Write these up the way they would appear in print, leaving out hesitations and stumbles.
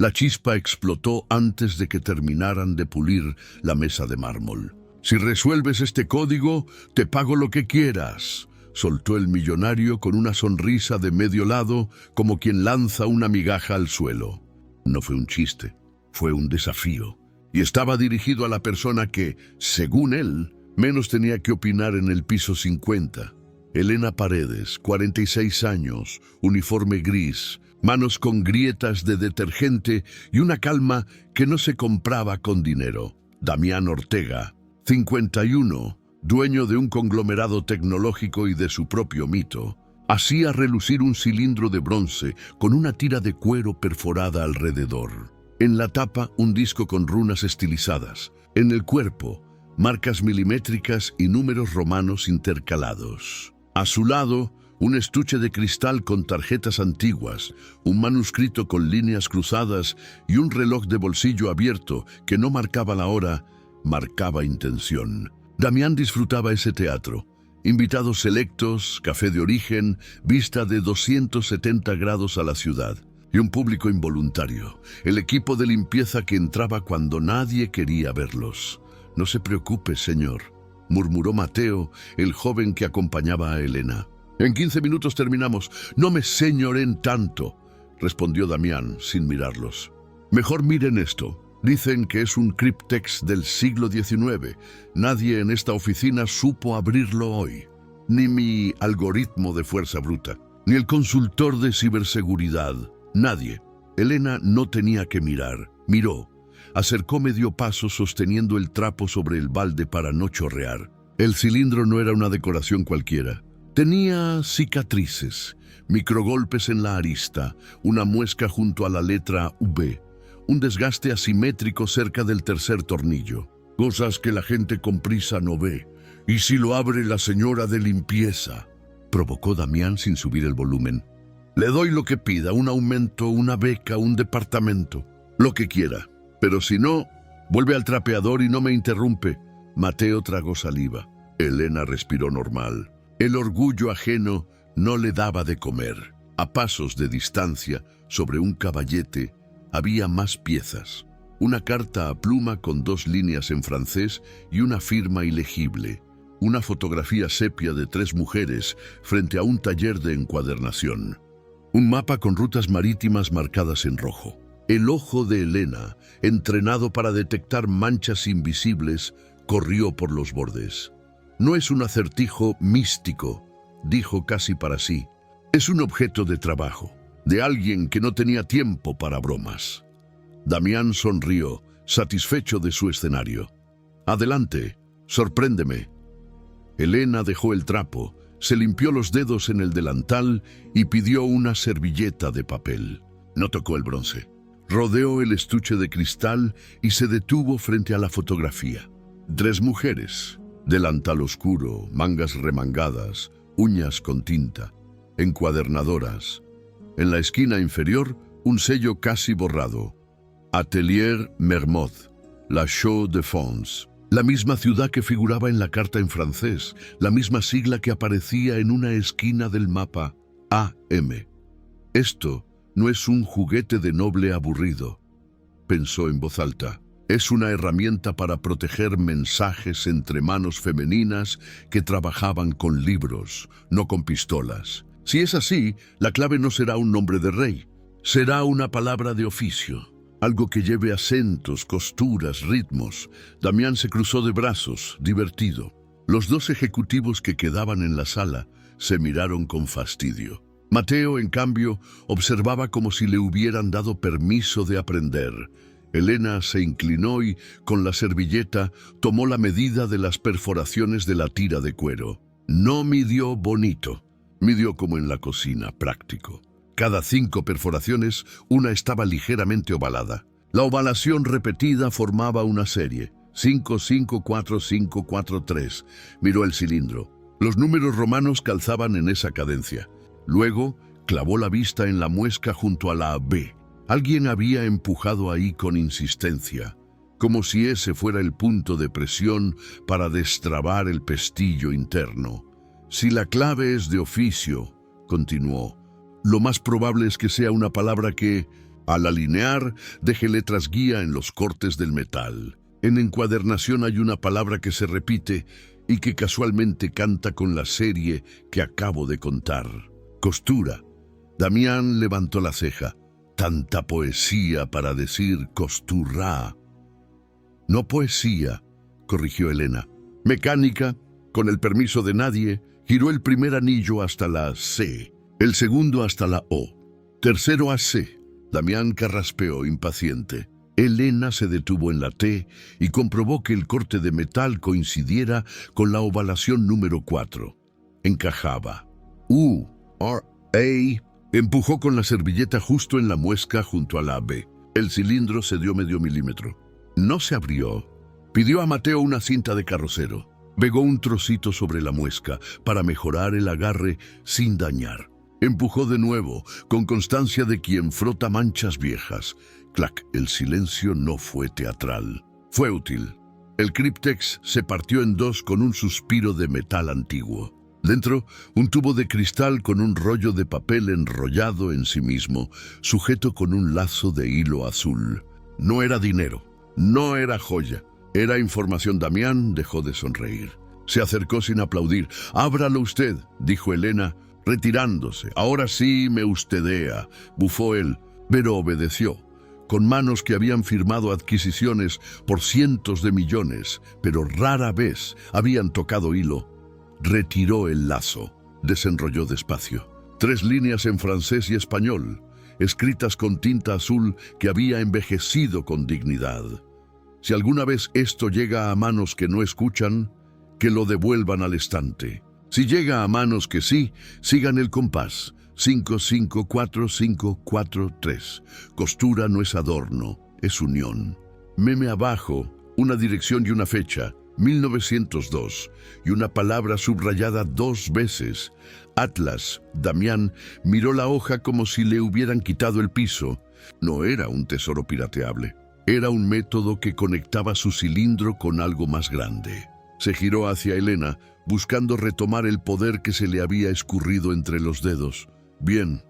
La chispa explotó antes de que terminaran de pulir la mesa de mármol. «Si resuelves este código, te pago lo que quieras», soltó el millonario con una sonrisa de medio lado, como quien lanza una migaja al suelo. No fue un chiste, fue un desafío, y estaba dirigido a la persona que, según él, menos tenía que opinar en el piso 50. Elena Paredes, 46 años, uniforme gris, manos con grietas de detergente y una calma que no se compraba con dinero. Damián Ortega, 51, dueño de un conglomerado tecnológico y de su propio mito, hacía relucir un cilindro de bronce con una tira de cuero perforada alrededor. En la tapa, un disco con runas estilizadas. En el cuerpo, marcas milimétricas y números romanos intercalados. A su lado, un estuche de cristal con tarjetas antiguas, un manuscrito con líneas cruzadas y un reloj de bolsillo abierto que no marcaba la hora, marcaba intención. Damián disfrutaba ese teatro. Invitados selectos, café de origen, vista de 270 grados a la ciudad. Y un público involuntario, el equipo de limpieza que entraba cuando nadie quería verlos. «No se preocupe, señor», murmuró Mateo, el joven que acompañaba a Elena. «En 15 minutos terminamos». «No me señoren tanto», respondió Damián sin mirarlos. «Mejor miren esto. Dicen que es un cryptex del siglo XIX. Nadie en esta oficina supo abrirlo hoy. Ni mi algoritmo de fuerza bruta, ni el consultor de ciberseguridad. Nadie». Elena no tenía que mirar. Miró. Acercó medio paso sosteniendo el trapo sobre el balde para no chorrear. El cilindro no era una decoración cualquiera. Tenía cicatrices, microgolpes en la arista, una muesca junto a la letra V, un desgaste asimétrico cerca del tercer tornillo. «Cosas que la gente con prisa no ve. ¿Y si lo abre la señora de limpieza?», provocó Damián sin subir el volumen. «Le doy lo que pida, un aumento, una beca, un departamento, lo que quiera. Pero si no, vuelve al trapeador y no me interrumpe». Mateo tragó saliva. Elena respiró normal. El orgullo ajeno no le daba de comer. A pasos de distancia, sobre un caballete, había más piezas. Una carta a pluma con 2 líneas en francés y una firma ilegible. Una fotografía sepia de 3 mujeres frente a un taller de encuadernación. Un mapa con rutas marítimas marcadas en rojo. El ojo de Elena, entrenado para detectar manchas invisibles, corrió por los bordes. «No es un acertijo místico», dijo casi para sí. «Es un objeto de trabajo, de alguien que no tenía tiempo para bromas». Damián sonrió, satisfecho de su escenario. «Adelante, sorpréndeme». Elena dejó el trapo, se limpió los dedos en el delantal y pidió una servilleta de papel. No tocó el bronce. Rodeó el estuche de cristal y se detuvo frente a la fotografía. 3 mujeres, delantal oscuro, mangas remangadas, uñas con tinta, encuadernadoras. En la esquina inferior, un sello casi borrado. Atelier Mermoz, La Chaux-de-Fonds. La misma ciudad que figuraba en la carta en francés, la misma sigla que aparecía en una esquina del mapa, AM. «Esto no es un juguete de noble aburrido», pensó en voz alta. «Es una herramienta para proteger mensajes entre manos femeninas que trabajaban con libros, no con pistolas. Si es así, la clave no será un nombre de rey, será una palabra de oficio. Algo que lleve acentos, costuras, ritmos». Damián se cruzó de brazos, divertido. Los 2 ejecutivos que quedaban en la sala se miraron con fastidio. Mateo, en cambio, observaba como si le hubieran dado permiso de aprender. Elena se inclinó y, con la servilleta, tomó la medida de las perforaciones de la tira de cuero. No midió bonito, midió como en la cocina, práctico. Cada 5 perforaciones, una estaba ligeramente ovalada. La ovalación repetida formaba una serie. 5, 5, 4, 5, 4, 3. Miró el cilindro. Los números romanos calzaban en esa cadencia. Luego, clavó la vista en la muesca junto a la B. Alguien había empujado ahí con insistencia, como si ese fuera el punto de presión para destrabar el pestillo interno. «Si la clave es de oficio», continuó, «lo más probable es que sea una palabra que Al alinear, deje letras guía en los cortes del metal. En encuadernación hay una palabra que se repite y que casualmente canta con la serie que acabo de contar. Costura. Damián levantó la ceja. Tanta poesía para decir costurra. No poesía, corrigió Elena. Mecánica, con el permiso de nadie, giró el primer anillo hasta la C, el segundo hasta la O. Tercero a C. Damián carraspeó impaciente. Elena se detuvo en la T y comprobó que el corte de metal coincidiera con la ovalación número 4. Encajaba. U, R, A. Empujó con la servilleta justo en la muesca junto a la B. El cilindro cedió medio milímetro. No se abrió. Pidió a Mateo una cinta de carrocero. Pegó un trocito sobre la muesca para mejorar el agarre sin dañar. Empujó de nuevo, con constancia de quien frota manchas viejas. Clac, el silencio no fue teatral. Fue útil. El Cryptex se partió en dos con un suspiro de metal antiguo. Dentro, un tubo de cristal con un rollo de papel enrollado en sí mismo, sujeto con un lazo de hilo azul. No era dinero, no era joya, era información. Damián dejó de sonreír. Se acercó sin aplaudir. «Ábralo usted», dijo Elena, retirándose. «Ahora sí me ustedea», bufó él, pero obedeció. Con manos que habían firmado adquisiciones por cientos de millones, pero rara vez habían tocado hilo, retiró el lazo, desenrolló despacio. 3 líneas en francés y español, escritas con tinta azul que había envejecido con dignidad. Si alguna vez esto llega a manos que no escuchan, que lo devuelvan al estante. Si llega a manos que sí, sigan el compás. 5, 5, 4, 5, 4, 3. Costura no es adorno, es unión. Meme abajo, una dirección y una fecha, 1902, y una palabra subrayada 2 veces. Atlas. Damián miró la hoja como si le hubieran quitado el piso. No era un tesoro pirateable. Era un método que conectaba su cilindro con algo más grande. Se giró hacia Elena, buscando retomar el poder que se le había escurrido entre los dedos. «Bien,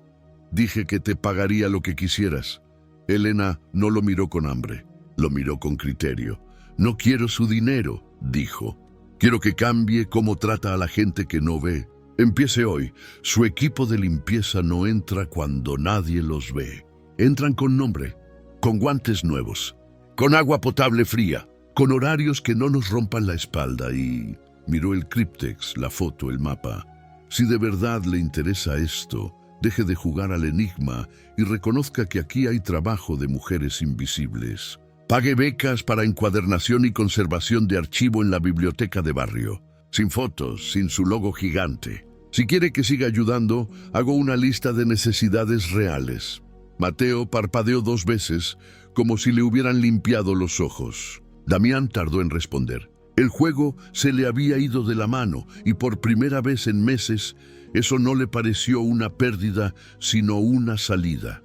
dije que te pagaría lo que quisieras». Elena no lo miró con hambre, lo miró con criterio. «No quiero su dinero», dijo. «Quiero que cambie cómo trata a la gente que no ve. Empiece hoy. Su equipo de limpieza no entra cuando nadie los ve. Entran con nombre, con guantes nuevos, con agua potable fría, con horarios que no nos rompan la espalda». Y miró el Cryptex, la foto, el mapa. «Si de verdad le interesa esto, deje de jugar al enigma y reconozca que aquí hay trabajo de mujeres invisibles. Pague becas para encuadernación y conservación de archivo en la biblioteca de barrio, sin fotos, sin su logo gigante. Si quiere que siga ayudando, hago una lista de necesidades reales». Mateo parpadeó 2 veces, como si le hubieran limpiado los ojos. Damián tardó en responder. El juego se le había ido de la mano y por primera vez en meses eso no le pareció una pérdida, sino una salida.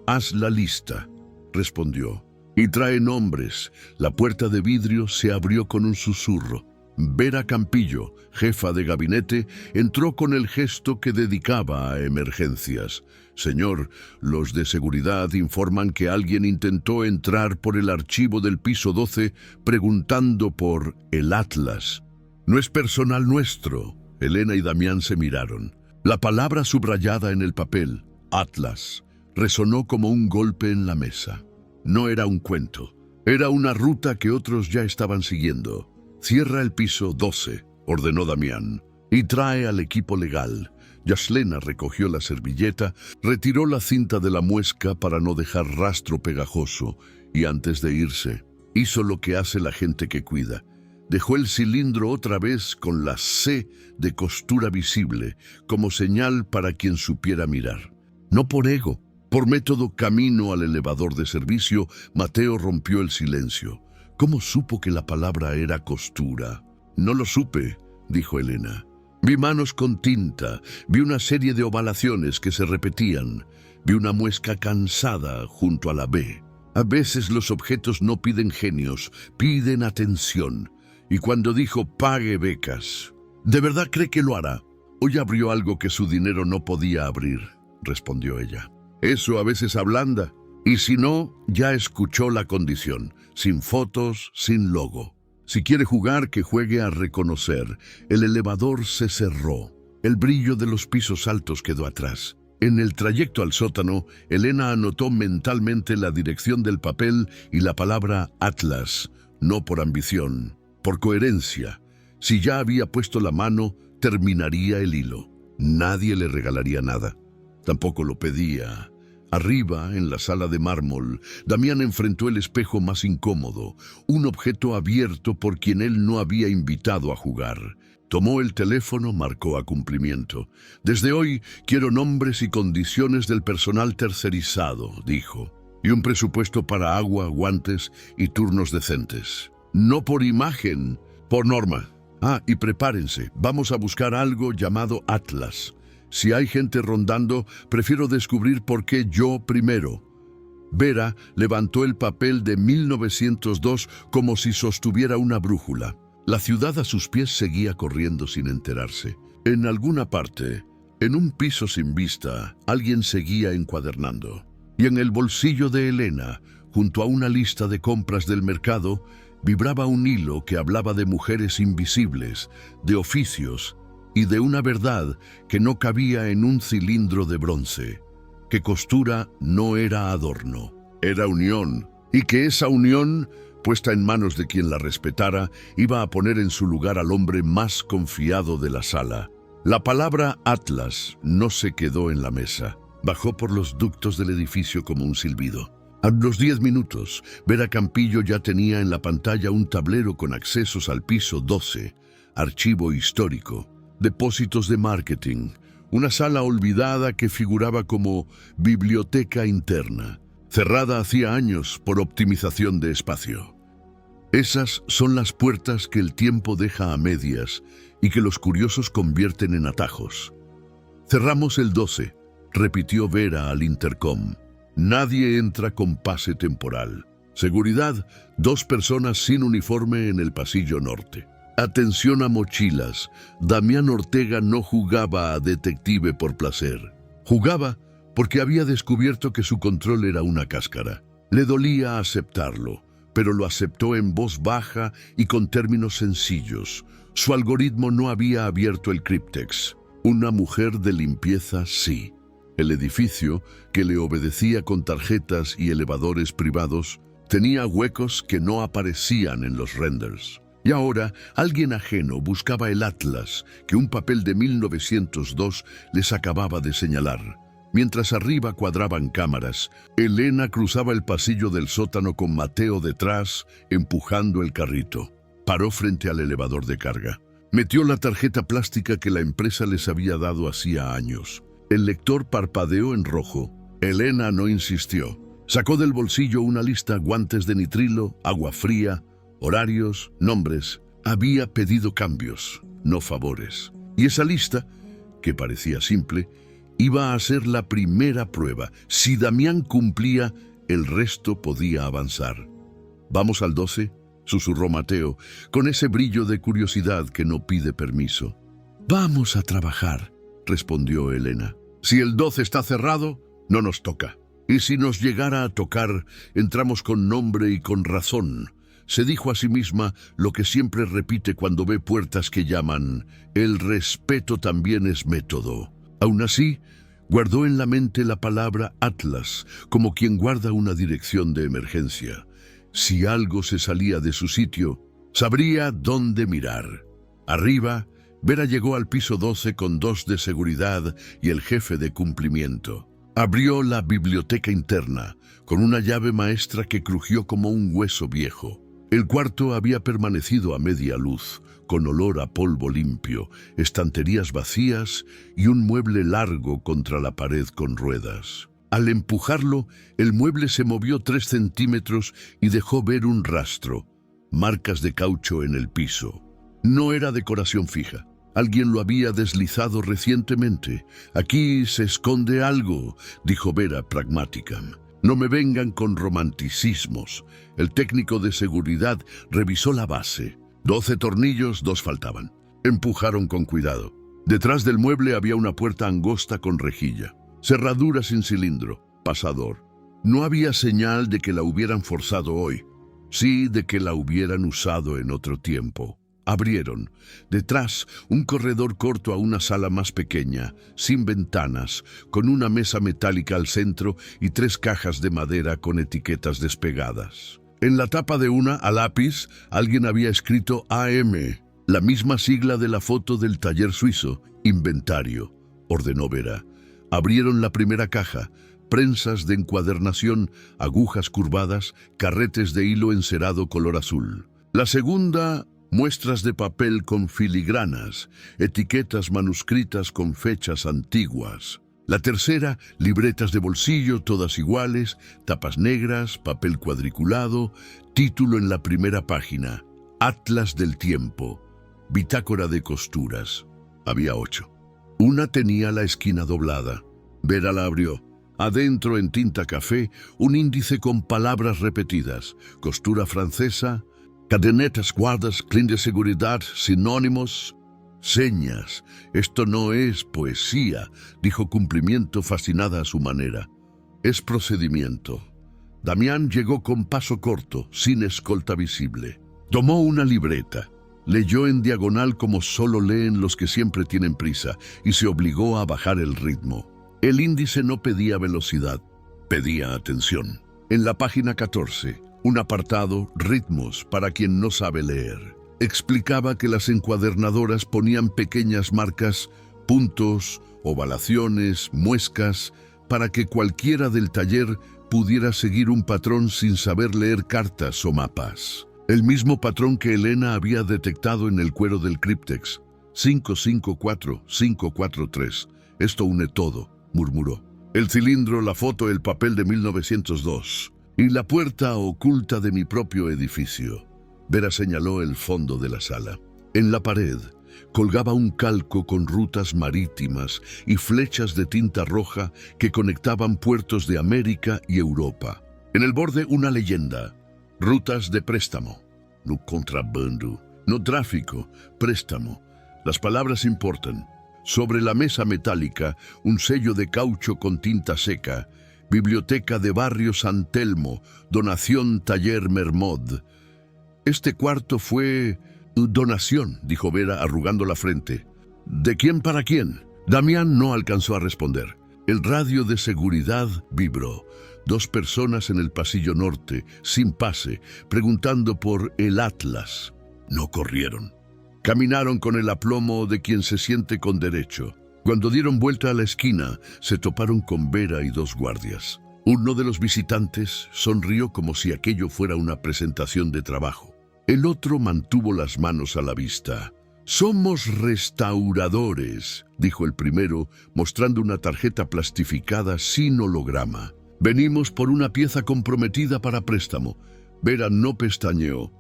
«Haz la lista», respondió, «y trae nombres». La puerta de vidrio se abrió con un susurro. Vera Campillo, jefa de gabinete, entró con el gesto que dedicaba a emergencias. «Señor, los de seguridad informan que alguien intentó entrar por el archivo del piso 12 preguntando por el Atlas. No es personal nuestro». Elena y Damián se miraron. La palabra subrayada en el papel, Atlas, resonó como un golpe en la mesa. No era un cuento, era una ruta que otros ya estaban siguiendo. «Cierra el piso 12», ordenó Damián, «y trae al equipo legal». Yaslena recogió la servilleta, retiró la cinta de la muesca para no dejar rastro pegajoso y antes de irse, hizo lo que hace la gente que cuida. Dejó el cilindro otra vez con la C de costura visible, como señal para quien supiera mirar. No por ego, por método camino al elevador de servicio, Mateo rompió el silencio. ¿Cómo supo que la palabra era costura? «No lo supe», dijo Elena. «Vi manos con tinta, vi una serie de ovalaciones que se repetían, vi una muesca cansada junto a la B. A veces los objetos no piden genios, piden atención». Y cuando dijo «pague becas», ¿de verdad cree que lo hará? «Hoy abrió algo que su dinero no podía abrir», respondió ella. «Eso a veces ablanda». Y si no, ya escuchó la condición, sin fotos, sin logo. Si quiere jugar, que juegue a reconocer. El elevador se cerró. El brillo de los pisos altos quedó atrás. En el trayecto al sótano, Elena anotó mentalmente la dirección del papel y la palabra Atlas, no por ambición, por coherencia. Si ya había puesto la mano, terminaría el hilo. Nadie le regalaría nada. Tampoco lo pedía. Arriba, en la sala de mármol, Damián enfrentó el espejo más incómodo, un objeto abierto por quien él no había invitado a jugar. Tomó el teléfono, marcó a cumplimiento. «Desde hoy quiero nombres y condiciones del personal tercerizado», dijo, «y un presupuesto para agua, guantes y turnos decentes. No por imagen, por norma. Y prepárense, vamos a buscar algo llamado Atlas. Si hay gente rondando, prefiero descubrir por qué yo primero». Vera levantó el papel de 1902 como si sostuviera una brújula. La ciudad a sus pies seguía corriendo sin enterarse. En alguna parte, en un piso sin vista, alguien seguía encuadernando. Y en el bolsillo de Elena, junto a una lista de compras del mercado, vibraba un hilo que hablaba de mujeres invisibles, de oficios y de una verdad que no cabía en un cilindro de bronce, que costura no era adorno, era unión, y que esa unión, puesta en manos de quien la respetara, iba a poner en su lugar al hombre más confiado de la sala. La palabra Atlas no se quedó en la mesa. Bajó por los ductos del edificio como un silbido. A los 10 minutos, Vera Campillo ya tenía en la pantalla un tablero con accesos al piso 12, archivo histórico, depósitos de marketing, una sala olvidada que figuraba como biblioteca interna, cerrada hacía años por optimización de espacio. Esas son las puertas que el tiempo deja a medias y que los curiosos convierten en atajos. «Cerramos el 12», repitió Vera al intercom. «Nadie entra con pase temporal. Seguridad, 2 personas sin uniforme en el pasillo norte. Atención a mochilas. Damián Ortega no jugaba a detective por placer. Jugaba porque había descubierto que su control era una cáscara. Le dolía aceptarlo, pero lo aceptó en voz baja y con términos sencillos. Su algoritmo no había abierto el cryptex. Una mujer de limpieza, sí. El edificio, que le obedecía con tarjetas y elevadores privados, tenía huecos que no aparecían en los renders. Y ahora, alguien ajeno buscaba el Atlas que un papel de 1902 les acababa de señalar. Mientras arriba cuadraban cámaras, Elena cruzaba el pasillo del sótano con Mateo detrás, empujando el carrito. Paró frente al elevador de carga. Metió la tarjeta plástica que la empresa les había dado hacía años. El lector parpadeó en rojo. Elena no insistió. Sacó del bolsillo una lista: guantes de nitrilo, agua fría, horarios, nombres. Había pedido cambios, no favores. Y esa lista, que parecía simple, iba a ser la primera prueba. Si Damián cumplía, el resto podía avanzar. «¿Vamos al 12?» susurró Mateo, con ese brillo de curiosidad que no pide permiso. «Vamos a trabajar», respondió Elena. «Si el 12 está cerrado, no nos toca. Y si nos llegara a tocar, entramos con nombre y con razón». Se dijo a sí misma lo que siempre repite cuando ve puertas que llaman: «El respeto también es método». Aún así, guardó en la mente la palabra Atlas, como quien guarda una dirección de emergencia. Si algo se salía de su sitio, sabría dónde mirar. Arriba, Vera llegó al piso 12 con 2 de seguridad y el jefe de cumplimiento. Abrió la biblioteca interna, con una llave maestra que crujió como un hueso viejo. El cuarto había permanecido a media luz, con olor a polvo limpio, estanterías vacías y un mueble largo contra la pared con ruedas. Al empujarlo, el mueble se movió 3 centímetros y dejó ver un rastro, marcas de caucho en el piso. No era decoración fija. Alguien lo había deslizado recientemente. «Aquí se esconde algo», dijo Vera pragmática. «No me vengan con romanticismos». El técnico de seguridad revisó la base. 12 tornillos, 2 faltaban. Empujaron con cuidado. Detrás del mueble había una puerta angosta con rejilla. Cerradura sin cilindro. Pasador. No había señal de que la hubieran forzado hoy, sí de que la hubieran usado en otro tiempo. Abrieron, detrás, un corredor corto a una sala más pequeña, sin ventanas, con una mesa metálica al centro y 3 cajas de madera con etiquetas despegadas. En la tapa de una, a lápiz, alguien había escrito AM, la misma sigla de la foto del taller suizo, inventario, ordenó Vera. Abrieron la primera caja, prensas de encuadernación, agujas curvadas, carretes de hilo encerado color azul. La segunda, muestras de papel con filigranas, etiquetas manuscritas con fechas antiguas. La tercera, libretas de bolsillo, todas iguales, tapas negras, papel cuadriculado, título en la primera página, Atlas del Tiempo, bitácora de costuras. Había 8. Una tenía la esquina doblada. Vera la abrió. Adentro, en tinta café, un índice con palabras repetidas, costura francesa, cadenetas guardas, clean de seguridad, sinónimos, señas. Esto no es poesía, dijo Cumplimiento fascinada a su manera. Es procedimiento. Damián llegó con paso corto, sin escolta visible. Tomó una libreta. Leyó en diagonal como solo leen los que siempre tienen prisa y se obligó a bajar el ritmo. El índice no pedía velocidad, pedía atención. En la página 14, un apartado, ritmos, para quien no sabe leer. Explicaba que las encuadernadoras ponían pequeñas marcas, puntos, ovalaciones, muescas, para que cualquiera del taller pudiera seguir un patrón sin saber leer cartas o mapas. El mismo patrón que Elena había detectado en el cuero del Cryptex. 554-543. Esto une todo, murmuró. El cilindro, la foto, el papel de 1902. Y la puerta oculta de mi propio edificio. Vera señaló el fondo de la sala. En la pared colgaba un calco con rutas marítimas y flechas de tinta roja que conectaban puertos de América y Europa. En el borde una leyenda. Rutas de préstamo. No contrabando. No tráfico. Préstamo. Las palabras importan. Sobre la mesa metálica, un sello de caucho con tinta seca. Biblioteca de Barrio San Telmo. Donación Taller Mermod. Este cuarto fue... donación, dijo Vera arrugando la frente. ¿De quién para quién? Damián no alcanzó a responder. El radio de seguridad vibró. 2 personas en el pasillo norte, sin pase, preguntando por el Atlas. No corrieron. Caminaron con el aplomo de quien se siente con derecho. Cuando dieron vuelta a la esquina, se toparon con Vera y 2 guardias. Uno de los visitantes sonrió como si aquello fuera una presentación de trabajo. El otro mantuvo las manos a la vista. «Somos restauradores», dijo el primero, mostrando una tarjeta plastificada sin holograma. «Venimos por una pieza comprometida para préstamo». Vera no pestañeó.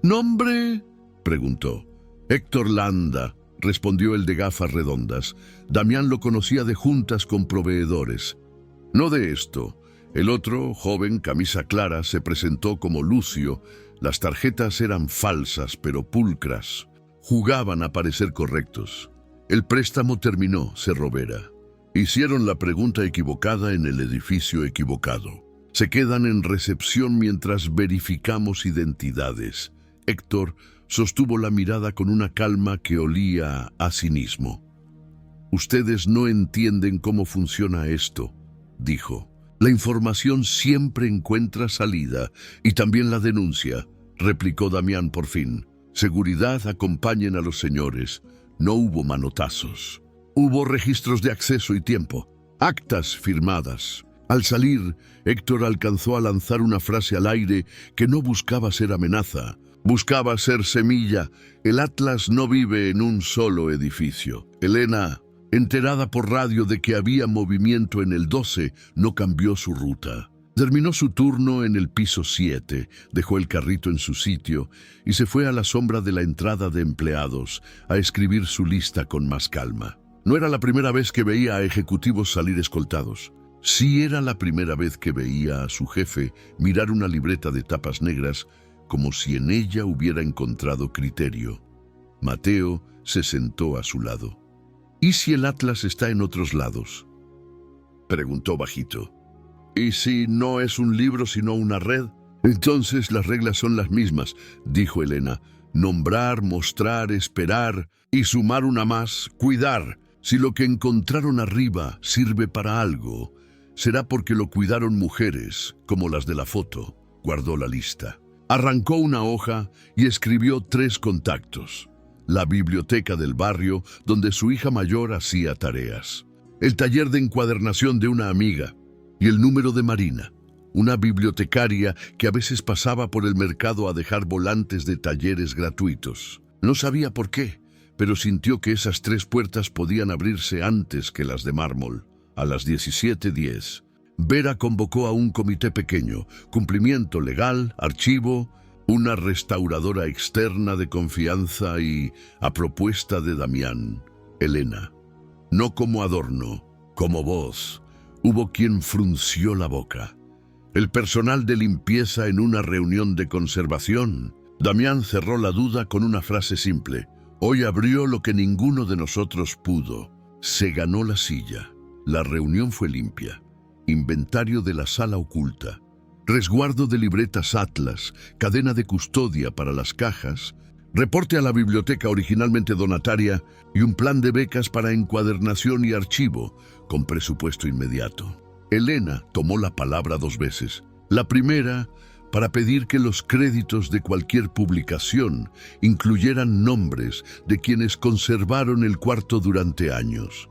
«¿Nombre?», preguntó. «Héctor Landa», respondió el de gafas redondas. Damián lo conocía de juntas con proveedores. «No de esto». El otro, joven, camisa clara, se presentó como Lucio. Las tarjetas eran falsas, pero pulcras. Jugaban a parecer correctos. El préstamo terminó, cerró Vera. Hicieron la pregunta equivocada en el edificio equivocado. Se quedan en recepción mientras verificamos identidades. Héctor sostuvo la mirada con una calma que olía a cinismo. «Ustedes no entienden cómo funciona esto», dijo. «La información siempre encuentra salida y también la denuncia», replicó Damián por fin. «Seguridad, acompañen a los señores». No hubo manotazos. Hubo registros de acceso y tiempo. Actas firmadas. Al salir, Héctor alcanzó a lanzar una frase al aire que no buscaba ser amenaza. Buscaba ser semilla. El Atlas no vive en un solo edificio. Elena, enterada por radio de que había movimiento en el 12, no cambió su ruta. Terminó su turno en el piso 7, dejó el carrito en su sitio y se fue a la sombra de la entrada de empleados a escribir su lista con más calma. No era la primera vez que veía a ejecutivos salir escoltados. Sí era la primera vez que veía a su jefe mirar una libreta de tapas negras como si en ella hubiera encontrado criterio. Mateo se sentó a su lado. «¿Y si el Atlas está en otros lados?», preguntó bajito. ¿Y si no es un libro sino una red? Entonces las reglas son las mismas, dijo Elena. Nombrar, mostrar, esperar y sumar una más, cuidar. Si lo que encontraron arriba sirve para algo, será porque lo cuidaron mujeres, como las de la foto. Guardó la lista. Arrancó una hoja y escribió 3 contactos. La biblioteca del barrio, donde su hija mayor hacía tareas. El taller de encuadernación de una amiga. Y el número de Marina, una bibliotecaria que a veces pasaba por el mercado a dejar volantes de talleres gratuitos. No sabía por qué, pero sintió que esas 3 puertas podían abrirse antes que las de mármol. A las 17:10, Vera convocó a un comité pequeño, cumplimiento legal, archivo, una restauradora externa de confianza y, a propuesta de Damián, Elena. No como adorno, como voz. Hubo quien frunció la boca. El personal de limpieza en una reunión de conservación. Damián cerró la duda con una frase simple. Hoy abrió lo que ninguno de nosotros pudo. Se ganó la silla. La reunión fue limpia. Inventario de la sala oculta. Resguardo de libretas Atlas, cadena de custodia para las cajas, reporte a la biblioteca originalmente donataria y un plan de becas para encuadernación y archivo, con presupuesto inmediato. Elena tomó la palabra 2 veces. La primera, para pedir que los créditos de cualquier publicación incluyeran nombres de quienes conservaron el cuarto durante años.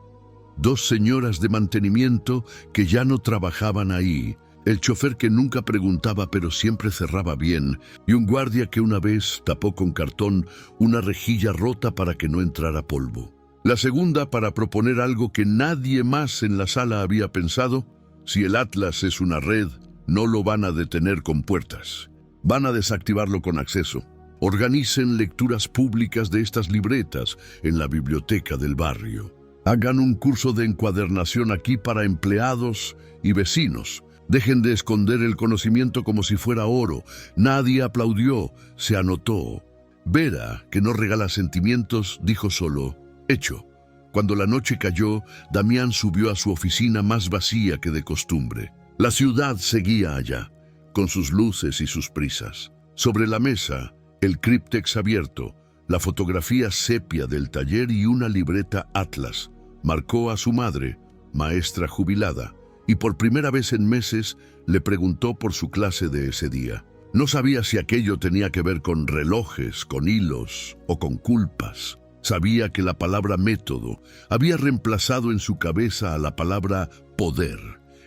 2 señoras de mantenimiento que ya no trabajaban ahí, el chofer que nunca preguntaba pero siempre cerraba bien, y un guardia que una vez tapó con cartón una rejilla rota para que no entrara polvo. La segunda, para proponer algo que nadie más en la sala había pensado. Si el Atlas es una red, no lo van a detener con puertas. Van a desactivarlo con acceso. Organicen lecturas públicas de estas libretas en la biblioteca del barrio. Hagan un curso de encuadernación aquí para empleados y vecinos. Dejen de esconder el conocimiento como si fuera oro. Nadie aplaudió, se anotó. Vera, que no regala sentimientos, dijo solo, hecho. Cuando la noche cayó, Damián subió a su oficina más vacía que de costumbre. La ciudad seguía allá, con sus luces y sus prisas. Sobre la mesa, el críptex abierto, la fotografía sepia del taller y una libreta Atlas. Marcó a su madre, maestra jubilada, y por primera vez en meses le preguntó por su clase de ese día. No sabía si aquello tenía que ver con relojes, con hilos o con culpas. Sabía que la palabra método había reemplazado en su cabeza a la palabra poder.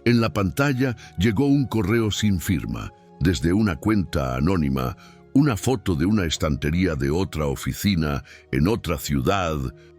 En la pantalla llegó un correo sin firma, desde una cuenta anónima, una foto de una estantería de otra oficina en otra ciudad,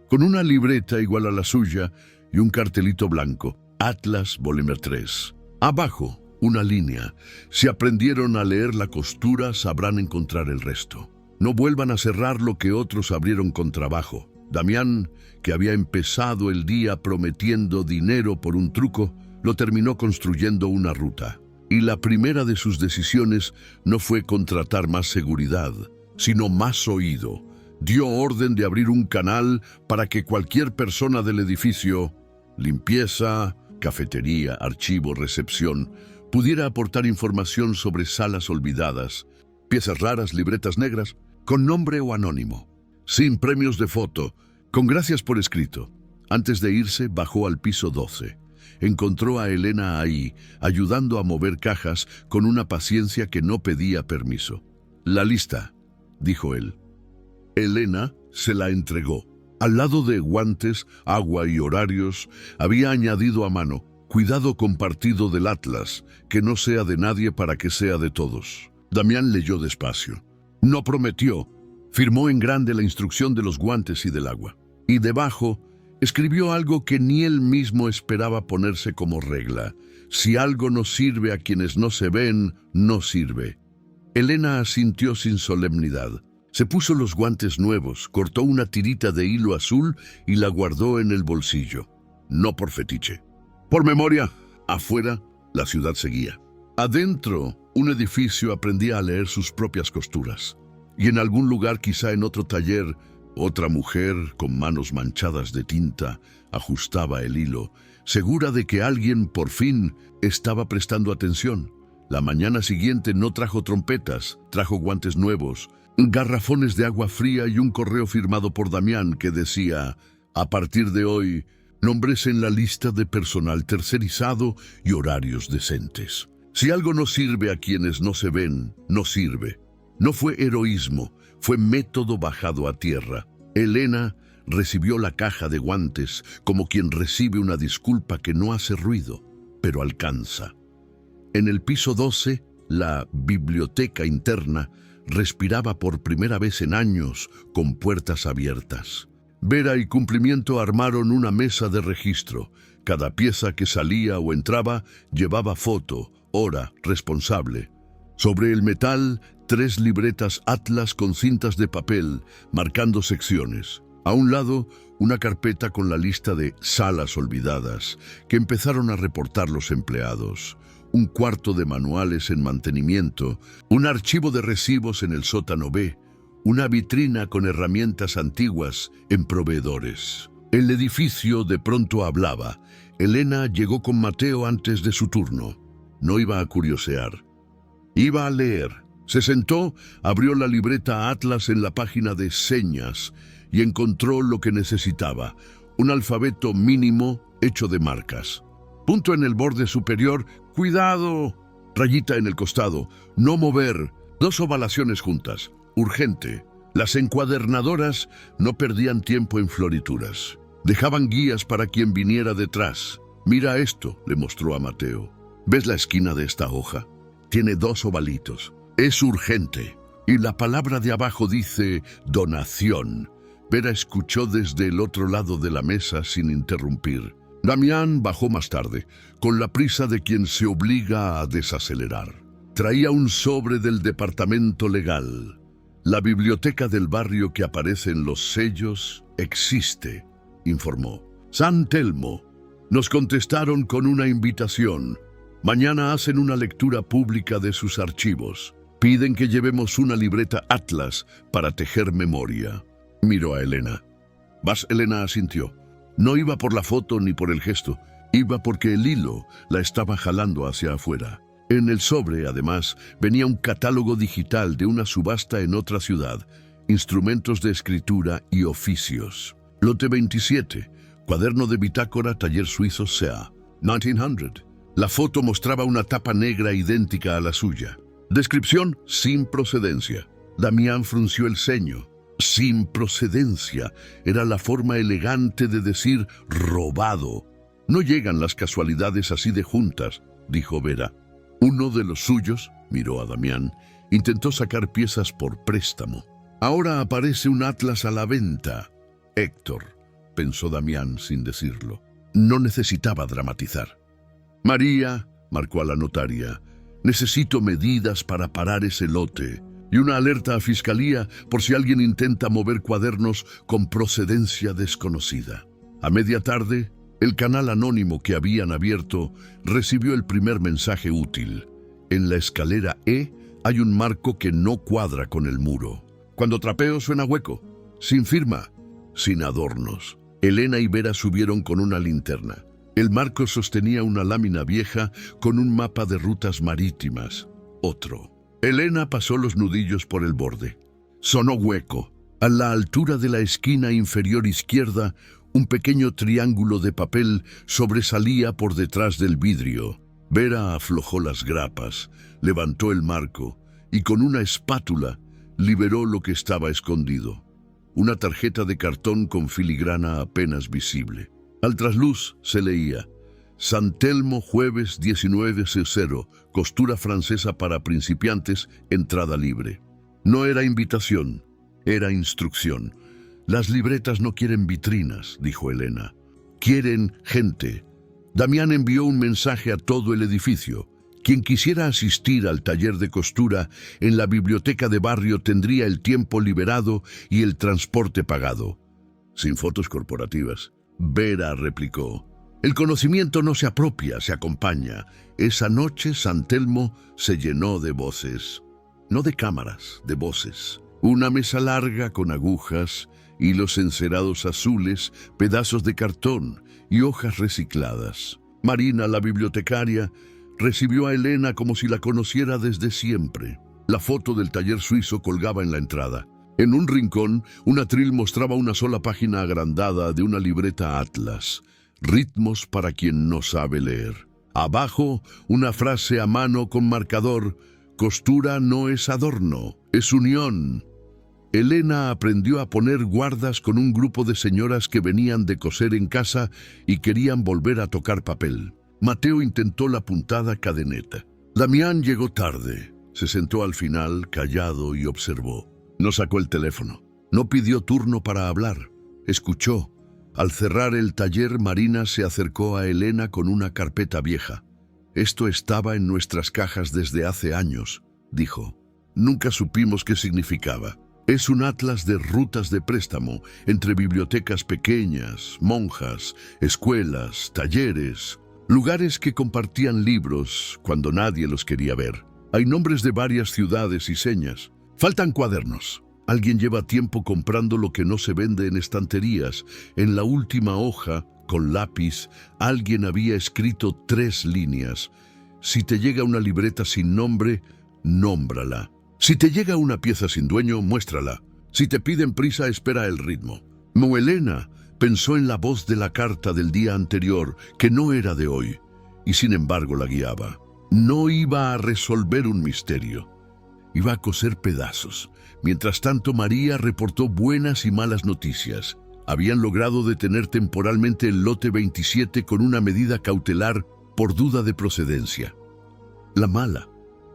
con una libreta igual a la suya y un cartelito blanco, Atlas Volumen 3. Abajo, una línea. Si aprendieron a leer la costura, sabrán encontrar el resto. No vuelvan a cerrar lo que otros abrieron con trabajo. Damián, que había empezado el día prometiendo dinero por un truco, lo terminó construyendo una ruta. Y la primera de sus decisiones no fue contratar más seguridad, sino más oído. Dio orden de abrir un canal para que cualquier persona del edificio, limpieza, cafetería, archivo, recepción, pudiera aportar información sobre salas olvidadas, piezas raras, libretas negras, con nombre o anónimo, sin premios de foto, con gracias por escrito. Antes de irse, bajó al piso 12. Encontró a Elena ahí, ayudando a mover cajas con una paciencia que no pedía permiso. «La lista», dijo él. Elena se la entregó. Al lado de guantes, agua y horarios, había añadido a mano, «Cuidado compartido del Atlas, que no sea de nadie para que sea de todos». Damián leyó despacio. No prometió. Firmó en grande la instrucción de los guantes y del agua. Y debajo escribió algo que ni él mismo esperaba ponerse como regla. Si algo no sirve a quienes no se ven, no sirve. Elena asintió sin solemnidad. Se puso los guantes nuevos, cortó una tirita de hilo azul y la guardó en el bolsillo. No por fetiche. Por memoria. Afuera, la ciudad seguía. Adentro, un edificio aprendía a leer sus propias costuras. Y en algún lugar, quizá en otro taller, otra mujer con manos manchadas de tinta ajustaba el hilo, segura de que alguien, por fin, estaba prestando atención. La mañana siguiente no trajo trompetas, trajo guantes nuevos, garrafones de agua fría y un correo firmado por Damián que decía: a partir de hoy, nombres en la lista de personal tercerizado y horarios decentes. Si algo no sirve a quienes no se ven, no sirve. No fue heroísmo, fue método bajado a tierra. Elena recibió la caja de guantes como quien recibe una disculpa que no hace ruido, pero alcanza. En el piso 12, la biblioteca interna respiraba por primera vez en años con puertas abiertas. Vera y Cumplimiento armaron una mesa de registro. Cada pieza que salía o entraba llevaba foto, hora, responsable. Sobre el metal, 3 libretas atlas con cintas de papel, marcando secciones. A un lado, una carpeta con la lista de salas olvidadas, que empezaron a reportar los empleados. Un cuarto de manuales en mantenimiento, un archivo de recibos en el sótano B, una vitrina con herramientas antiguas en proveedores. El edificio de pronto hablaba. Elena llegó con Mateo antes de su turno. No iba a curiosear. Iba a leer. Se sentó, abrió la libreta Atlas en la página de señas y encontró lo que necesitaba: un alfabeto mínimo hecho de marcas. Punto en el borde superior, cuidado, rayita en el costado, no mover, 2 ovalaciones juntas, urgente. Las encuadernadoras no perdían tiempo en florituras. Dejaban guías para quien viniera detrás. Mira esto, le mostró a Mateo. ¿Ves la esquina de esta hoja? Tiene 2 ovalitos. Es urgente. Y la palabra de abajo dice donación. Vera escuchó desde el otro lado de la mesa sin interrumpir. Damián bajó más tarde, con la prisa de quien se obliga a desacelerar. Traía un sobre del departamento legal. La biblioteca del barrio que aparece en los sellos existe, informó. San Telmo. Nos contestaron con una invitación. Mañana hacen una lectura pública de sus archivos. Piden que llevemos una libreta Atlas para tejer memoria. Miró a Elena. ¿Vas? Elena asintió. No iba por la foto ni por el gesto. Iba porque el hilo la estaba jalando hacia afuera. En el sobre, además, venía un catálogo digital de una subasta en otra ciudad, instrumentos de escritura y oficios. Lote 27, cuaderno de bitácora, taller suizo SEA, 1900. La foto mostraba una tapa negra idéntica a la suya. Descripción: sin procedencia. Damián frunció el ceño. Sin procedencia era la forma elegante de decir robado. No llegan las casualidades así de juntas, dijo Vera. Uno de los suyos, miró a Damián, intentó sacar piezas por préstamo. Ahora aparece un atlas a la venta. Héctor, pensó Damián sin decirlo. No necesitaba dramatizar. María, marcó a la notaria, necesito medidas para parar ese lote y una alerta a fiscalía por si alguien intenta mover cuadernos con procedencia desconocida. A media tarde, el canal anónimo que habían abierto recibió el primer mensaje útil. En la escalera E hay un marco que no cuadra con el muro. Cuando trapeo suena hueco, sin firma, sin adornos. Elena y Vera subieron con una linterna. El marco sostenía una lámina vieja con un mapa de rutas marítimas. Otro. Elena pasó los nudillos por el borde. Sonó hueco. A la altura de la esquina inferior izquierda, un pequeño triángulo de papel sobresalía por detrás del vidrio. Vera aflojó las grapas, levantó el marco y con una espátula liberó lo que estaba escondido. Una tarjeta de cartón con filigrana apenas visible. Al trasluz se leía: San Telmo, jueves 19:00, costura francesa para principiantes, entrada libre. No era invitación, era instrucción. Las libretas no quieren vitrinas, dijo Elena. Quieren gente. Damián envió un mensaje a todo el edificio. Quien quisiera asistir al taller de costura en la biblioteca de barrio tendría el tiempo liberado y el transporte pagado. Sin fotos corporativas, Vera replicó: el conocimiento no se apropia, se acompaña. Esa noche San Telmo se llenó de voces. No de cámaras, de voces. Una mesa larga con agujas hilos encerados azules, pedazos de cartón y hojas recicladas. Marina, la bibliotecaria, recibió a Elena como si la conociera desde siempre. La foto del taller suizo colgaba en la entrada. En un rincón, un atril mostraba una sola página agrandada de una libreta Atlas. Ritmos para quien no sabe leer. Abajo, una frase a mano con marcador: costura no es adorno, es unión. Elena aprendió a poner guardas con un grupo de señoras que venían de coser en casa y querían volver a tocar papel. Mateo intentó la puntada cadeneta. Damián llegó tarde. Se sentó al final, callado, y observó. No sacó el teléfono. No pidió turno para hablar. Escuchó. Al cerrar el taller, Marina se acercó a Elena con una carpeta vieja. Esto estaba en nuestras cajas desde hace años, dijo. Nunca supimos qué significaba. Es un atlas de rutas de préstamo entre bibliotecas pequeñas, monjas, escuelas, talleres, lugares que compartían libros cuando nadie los quería ver. Hay nombres de varias ciudades y señas. Faltan cuadernos. Alguien lleva tiempo comprando lo que no se vende en estanterías. En la última hoja, con lápiz, alguien había escrito 3 líneas. Si te llega una libreta sin nombre, nómbrala. Si te llega una pieza sin dueño, muéstrala. Si te piden prisa, espera el ritmo. Elena pensó en la voz de la carta del día anterior, que no era de hoy, y sin embargo la guiaba. No iba a resolver un misterio. Iba a coser pedazos. Mientras tanto, María reportó buenas y malas noticias. Habían logrado detener temporalmente el lote 27 con una medida cautelar por duda de procedencia. La mala.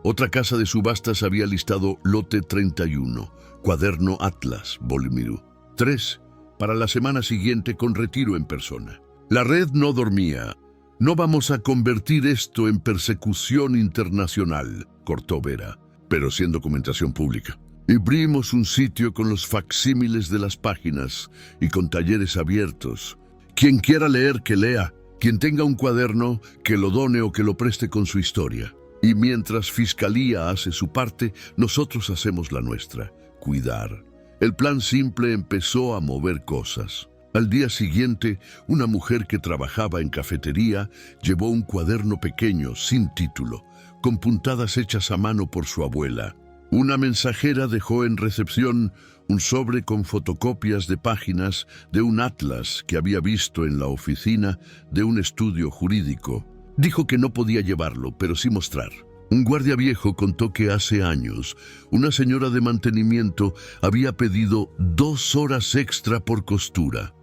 Otra casa de subastas había listado lote 31, cuaderno Atlas, Bolmirú. 3, para la semana siguiente con retiro en persona. La red no dormía. No vamos a convertir esto en persecución internacional, cortó Vera, pero sin documentación pública. Abrimos un sitio con los facsímiles de las páginas y con talleres abiertos. Quien quiera leer, que lea. Quien tenga un cuaderno, que lo done o que lo preste con su historia. Y mientras Fiscalía hace su parte, nosotros hacemos la nuestra: cuidar. El plan simple empezó a mover cosas. Al día siguiente, una mujer que trabajaba en cafetería llevó un cuaderno pequeño, sin título, con puntadas hechas a mano por su abuela. Una mensajera dejó en recepción un sobre con fotocopias de páginas de un atlas que había visto en la oficina de un estudio jurídico. Dijo que no podía llevarlo, pero sí mostrar. Un guardia viejo contó que hace años una señora de mantenimiento había pedido 2 horas extra por costura.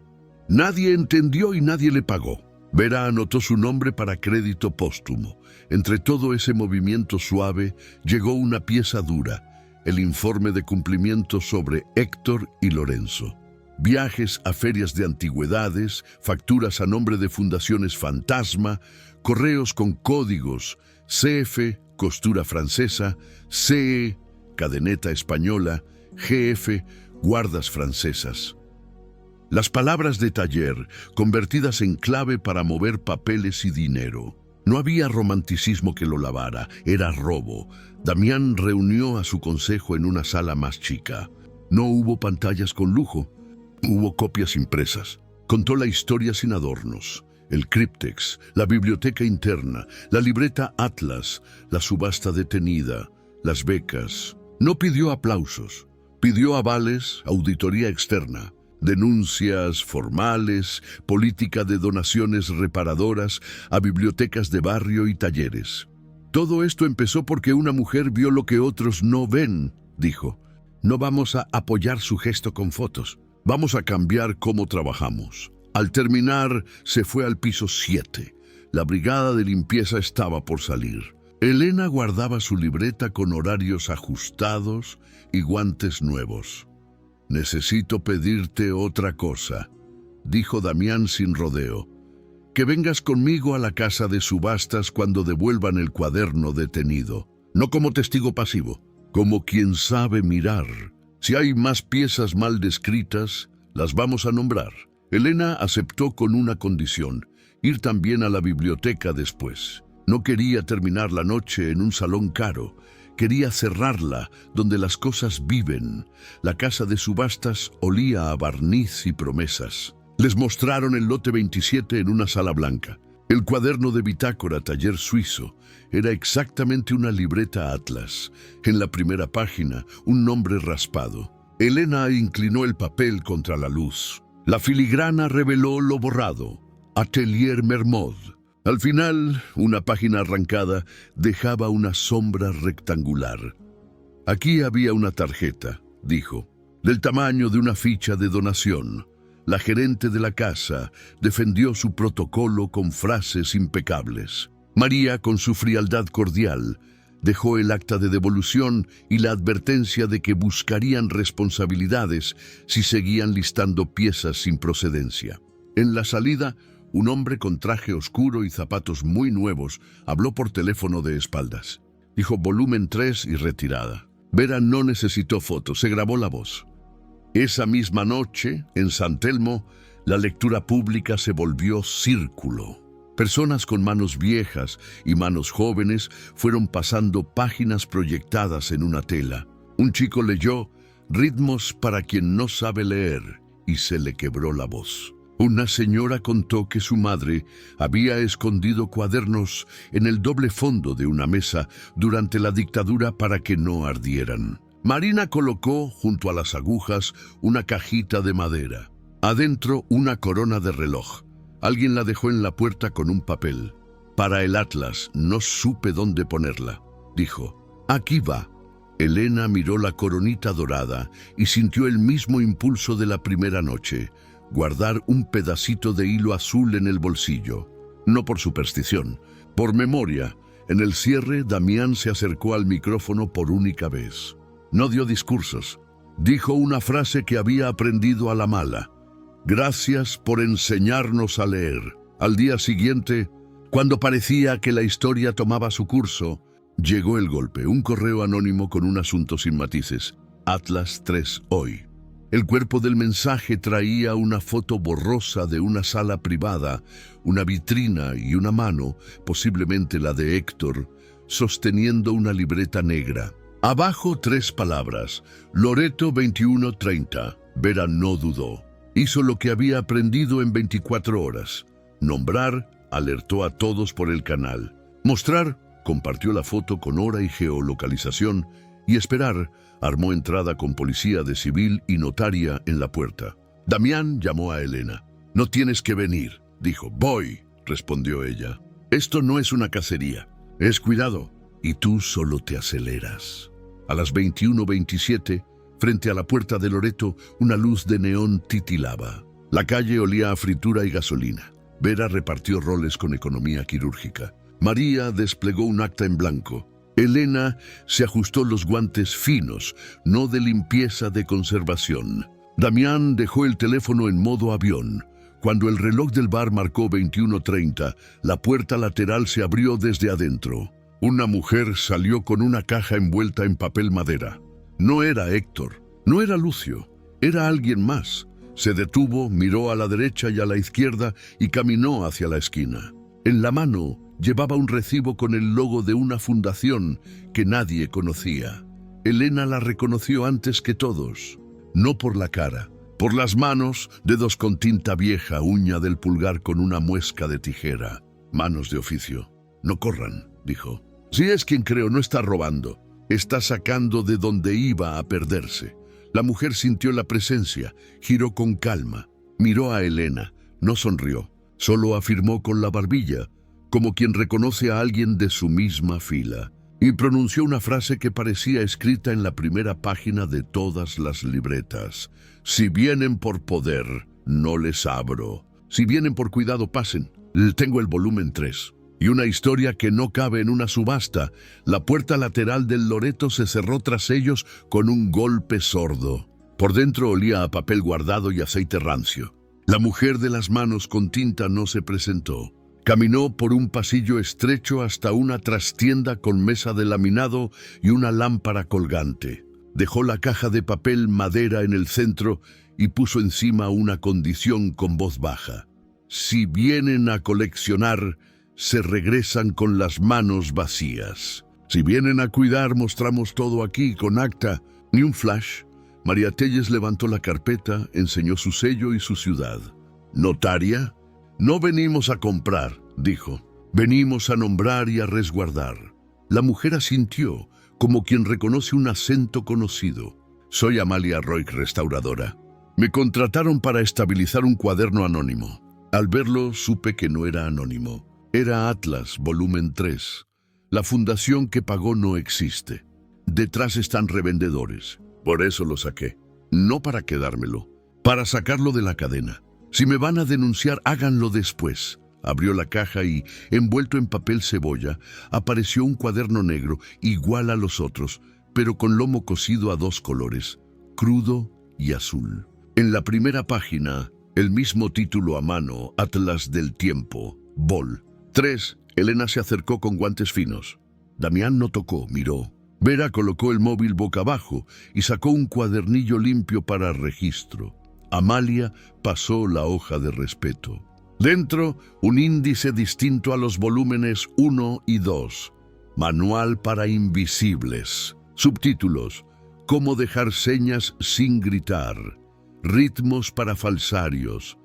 Nadie entendió y nadie le pagó. Vera anotó su nombre para crédito póstumo. Entre todo ese movimiento suave llegó una pieza dura: el informe de cumplimiento sobre Héctor y Lorenzo. Viajes a ferias de antigüedades, facturas a nombre de fundaciones fantasma, correos con códigos: CF, costura francesa; CE, cadeneta española; GF, guardas francesas. Las palabras de taller, convertidas en clave para mover papeles y dinero. No había romanticismo que lo lavara, era robo. Damián reunió a su consejo en una sala más chica. No hubo pantallas con lujo, hubo copias impresas. Contó la historia sin adornos: el críptex, la biblioteca interna, la libreta Atlas, la subasta detenida, las becas. No pidió aplausos, pidió avales, auditoría externa, denuncias formales, política de donaciones reparadoras a bibliotecas de barrio y talleres. Todo esto empezó porque una mujer vio lo que otros no ven, dijo. No vamos a apoyar su gesto con fotos, vamos a cambiar cómo trabajamos. Al terminar, se fue al piso 7. La brigada de limpieza estaba por salir. Elena guardaba su libreta con horarios ajustados y guantes nuevos. Necesito pedirte otra cosa, dijo Damián sin rodeo. Que vengas conmigo a la casa de subastas cuando devuelvan el cuaderno detenido. No como testigo pasivo, como quien sabe mirar. Si hay más piezas mal descritas, las vamos a nombrar. Elena aceptó con una condición: ir también a la biblioteca después. No quería terminar la noche en un salón caro. Quería cerrarla donde las cosas viven. La casa de subastas olía a barniz y promesas. Les mostraron el lote 27 en una sala blanca. El cuaderno de bitácora taller suizo era exactamente una libreta Atlas. En la primera página, un nombre raspado. Elena inclinó el papel contra la luz. La filigrana reveló lo borrado. Atelier Mermod. Al final, una página arrancada dejaba una sombra rectangular. Aquí había una tarjeta, dijo, del tamaño de una ficha de donación. La gerente de la casa defendió su protocolo con frases impecables. María, con su frialdad cordial, dejó el acta de devolución y la advertencia de que buscarían responsabilidades si seguían listando piezas sin procedencia. En la salida, un hombre con traje oscuro y zapatos muy nuevos habló por teléfono de espaldas. Dijo volumen 3 y retirada. Vera no necesitó fotos, se grabó la voz. Esa misma noche, en San Telmo, la lectura pública se volvió círculo. Personas con manos viejas y manos jóvenes fueron pasando páginas proyectadas en una tela. Un chico leyó «Ritmos para quien no sabe leer» y se le quebró la voz. Una señora contó que su madre había escondido cuadernos en el doble fondo de una mesa durante la dictadura para que no ardieran. Marina colocó, junto a las agujas, una cajita de madera. Adentro, una corona de reloj. Alguien la dejó en la puerta con un papel. Para el Atlas, no supe dónde ponerla. Dijo, aquí va. Elena miró la coronita dorada y sintió el mismo impulso de la primera noche. Guardar un pedacito de hilo azul en el bolsillo. No por superstición, por memoria. En el cierre, Damián se acercó al micrófono por única vez. No dio discursos. Dijo una frase que había aprendido a la mala. Gracias por enseñarnos a leer. Al día siguiente, cuando parecía que la historia tomaba su curso, llegó el golpe, un correo anónimo con un asunto sin matices. Atlas 3 hoy. El cuerpo del mensaje traía una foto borrosa de una sala privada, una vitrina y una mano, posiblemente la de Héctor, sosteniendo una libreta negra. Abajo 3 palabras, Loreto 2130. Vera no dudó. Hizo lo que había aprendido en 24 horas. Nombrar, alertó a todos por el canal. Mostrar, compartió la foto con hora y geolocalización. Y esperar, armó entrada con policía de civil y notaria en la puerta. Damián llamó a Elena. No tienes que venir, dijo. Voy, respondió ella. Esto no es una cacería. Es cuidado. Y tú solo te aceleras. A las 21:27, frente a la puerta de Loreto, una luz de neón titilaba. La calle olía a fritura y gasolina. Vera repartió roles con economía quirúrgica. María desplegó un acta en blanco. Elena se ajustó los guantes finos, no de limpieza de conservación. Damián dejó el teléfono en modo avión. Cuando el reloj del bar marcó 21:30, la puerta lateral se abrió desde adentro. Una mujer salió con una caja envuelta en papel madera. No era Héctor, no era Lucio, era alguien más. Se detuvo, miró a la derecha y a la izquierda y caminó hacia la esquina. En la mano llevaba un recibo con el logo de una fundación que nadie conocía. Elena la reconoció antes que todos, no por la cara, por las manos, dedos con tinta vieja, uña del pulgar con una muesca de tijera. Manos de oficio. No corran, dijo. Si es quien creo, no está robando. Está sacando de donde iba a perderse. La mujer sintió la presencia, giró con calma, miró a Elena, no sonrió, solo afirmó con la barbilla, como quien reconoce a alguien de su misma fila, y pronunció una frase que parecía escrita en la primera página de todas las libretas. Si vienen por poder, no les abro. Si vienen por cuidado, pasen. Tengo el volumen 3. Y una historia que no cabe en una subasta. La puerta lateral del Loreto se cerró tras ellos con un golpe sordo. Por dentro olía a papel guardado y aceite rancio. La mujer de las manos con tinta no se presentó. Caminó por un pasillo estrecho hasta una trastienda con mesa de laminado y una lámpara colgante. Dejó la caja de papel madera en el centro y puso encima una condición con voz baja. Si vienen a coleccionar, se regresan con las manos vacías. Si vienen a cuidar, mostramos todo aquí, con acta. Ni un flash. María Telles levantó la carpeta, enseñó su sello y su ciudad. ¿Notaria? No venimos a comprar, dijo. Venimos a nombrar y a resguardar. La mujer asintió, como quien reconoce un acento conocido. Soy Amalia Roig, restauradora. Me contrataron para estabilizar un cuaderno anónimo. Al verlo, supe que no era anónimo. Era Atlas, volumen 3. La fundación que pagó no existe. Detrás están revendedores. Por eso lo saqué. No para quedármelo, para sacarlo de la cadena. Si me van a denunciar, háganlo después. Abrió la caja y, envuelto en papel cebolla, apareció un cuaderno negro igual a los otros, pero con lomo cosido a 2 colores, crudo y azul. En la primera página, el mismo título a mano, Atlas del Tiempo, Vol. 3. Elena se acercó con guantes finos. Damián no tocó, miró. Vera colocó el móvil boca abajo y sacó un cuadernillo limpio para registro. Amalia pasó la hoja de respeto. Dentro, un índice distinto a los volúmenes 1 y 2. Manual para invisibles. Subtítulos: Cómo dejar señas sin gritar. Ritmos para falsarios.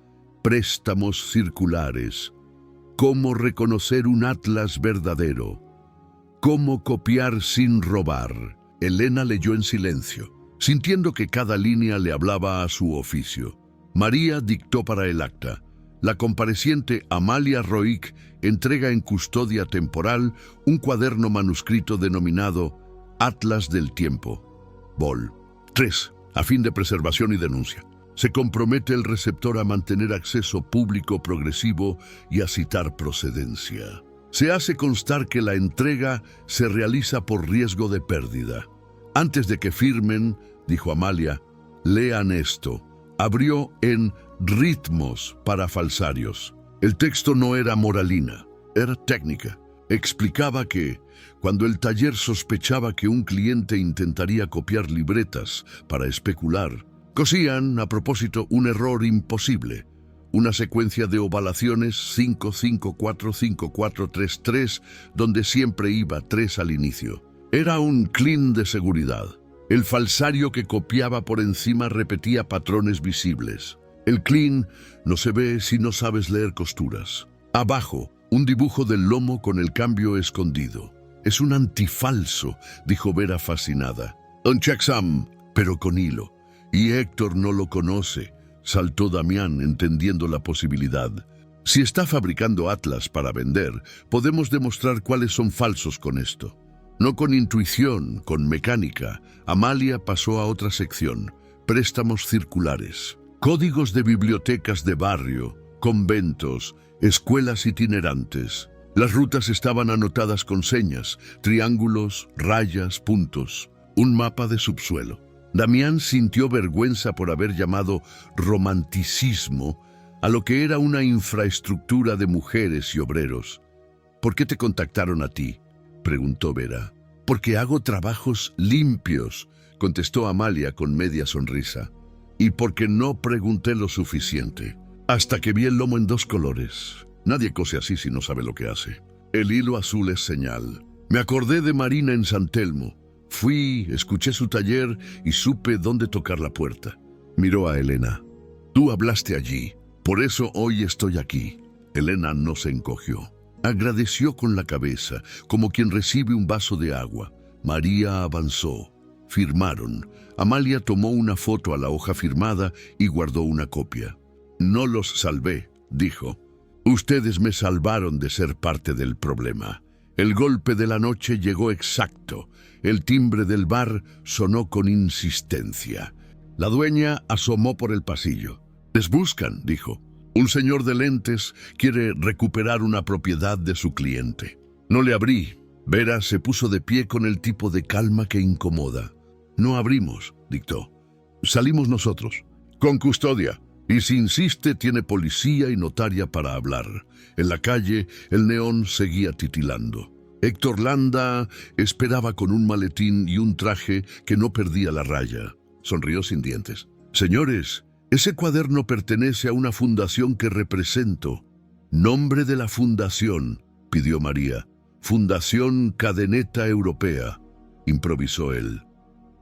Préstamos circulares. Cómo reconocer un atlas verdadero. Cómo copiar sin robar. Elena leyó en silencio, sintiendo que cada línea le hablaba a su oficio. María dictó para el acta. La compareciente Amalia Roig entrega en custodia temporal un cuaderno manuscrito denominado Atlas del Tiempo, Vol. 3, a fin de preservación y denuncia. Se compromete el receptor a mantener acceso público progresivo y a citar procedencia. Se hace constar que la entrega se realiza por riesgo de pérdida. Antes de que firmen, dijo Amalia, lean esto. Abrió en Ritmos para falsarios. El texto no era moralina, era técnica. Explicaba que, cuando el taller sospechaba que un cliente intentaría copiar libretas para especular, cosían, a propósito, un error imposible. Una secuencia de ovalaciones 5-5-4-5-4-3-3, donde siempre iba 3 al inicio. Era un clean de seguridad. El falsario que copiaba por encima repetía patrones visibles. El clean no se ve si no sabes leer costuras. Abajo, un dibujo del lomo con el cambio escondido. Es un antifalso, dijo Vera fascinada. Un checksum, pero con hilo. Y Héctor no lo conoce, saltó Damián, entendiendo la posibilidad. Si está fabricando atlas para vender, podemos demostrar cuáles son falsos con esto. No con intuición, con mecánica. Amalia pasó a otra sección, préstamos circulares. Códigos de bibliotecas de barrio, conventos, escuelas itinerantes. Las rutas estaban anotadas con señas, triángulos, rayas, puntos. Un mapa de subsuelo. Damián sintió vergüenza por haber llamado romanticismo a lo que era una infraestructura de mujeres y obreros. ¿Por qué te contactaron a ti?, preguntó Vera. Porque hago trabajos limpios, contestó Amalia con media sonrisa. Y porque no pregunté lo suficiente. Hasta que vi el lomo en 2 colores. Nadie cose así si no sabe lo que hace. El hilo azul es señal. Me acordé de Marina en San Telmo. Fui, escuché su taller y supe dónde tocar la puerta. Miró a Elena. Tú hablaste allí, por eso hoy estoy aquí. Elena no se encogió. Agradeció con la cabeza, como quien recibe un vaso de agua. María avanzó. Firmaron. Amalia tomó una foto a la hoja firmada y guardó una copia. No los salvé, dijo. Ustedes me salvaron de ser parte del problema. El golpe de la noche llegó exacto. El timbre del bar sonó con insistencia. La dueña asomó por el pasillo. Les buscan, dijo. Un señor de lentes quiere recuperar una propiedad de su cliente. No le abrí. Vera se puso de pie con el tipo de calma que incomoda. No abrimos, dictó. Salimos nosotros. Con custodia. Y si insiste, tiene policía y notaria para hablar. En la calle, el neón seguía titilando. Héctor Landa esperaba con un maletín y un traje que no perdía la raya. Sonrió sin dientes. Señores, ese cuaderno pertenece a una fundación que represento. Nombre de la fundación, pidió María. Fundación Cadeneta Europea, improvisó él.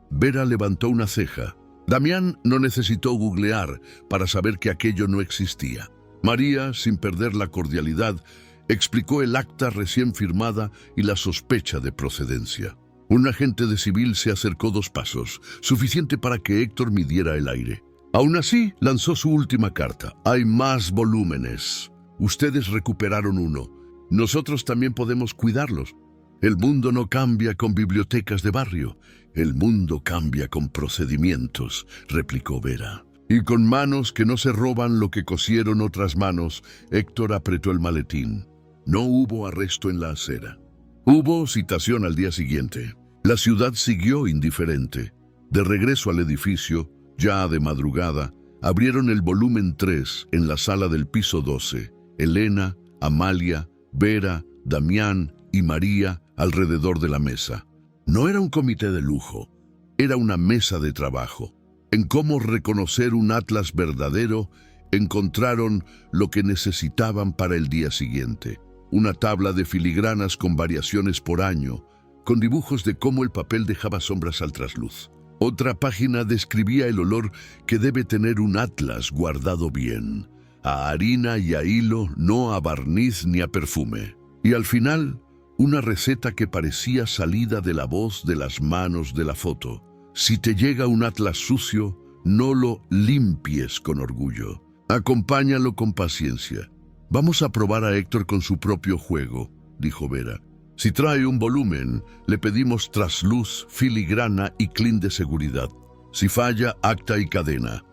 Vera levantó una ceja. Damián no necesitó googlear para saber que aquello no existía. María, sin perder la cordialidad, explicó el acta recién firmada y la sospecha de procedencia. Un agente de civil se acercó 2 pasos, suficiente para que Héctor midiera el aire. Aún así, lanzó su última carta. Hay más volúmenes. Ustedes recuperaron uno. Nosotros también podemos cuidarlos. El mundo no cambia con bibliotecas de barrio. El mundo cambia con procedimientos, replicó Vera. Y con manos que no se roban lo que cosieron otras manos, Héctor apretó el maletín. No hubo arresto en la acera. Hubo citación al día siguiente. La ciudad siguió indiferente. De regreso al edificio, ya de madrugada, abrieron el volumen 3 en la sala del piso 12. Elena, Amalia, Vera, Damián y María alrededor de la mesa. No era un comité de lujo, era una mesa de trabajo. En cómo reconocer un atlas verdadero, encontraron lo que necesitaban para el día siguiente. Una tabla de filigranas con variaciones por año, con dibujos de cómo el papel dejaba sombras al trasluz. Otra página describía el olor que debe tener un atlas guardado bien. A harina y a hilo, no a barniz ni a perfume. Y al final, una receta que parecía salida de la voz de las manos de la foto. Si te llega un atlas sucio, no lo limpies con orgullo. Acompáñalo con paciencia. Vamos a probar a Héctor con su propio juego, dijo Vera. Si trae un volumen, le pedimos trasluz, filigrana y clean de seguridad. Si falla, acta y cadena.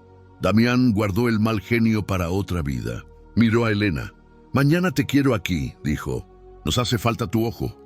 Damián guardó el mal genio para otra vida. Miró a Elena. Mañana te quiero aquí, dijo. Nos hace falta tu ojo.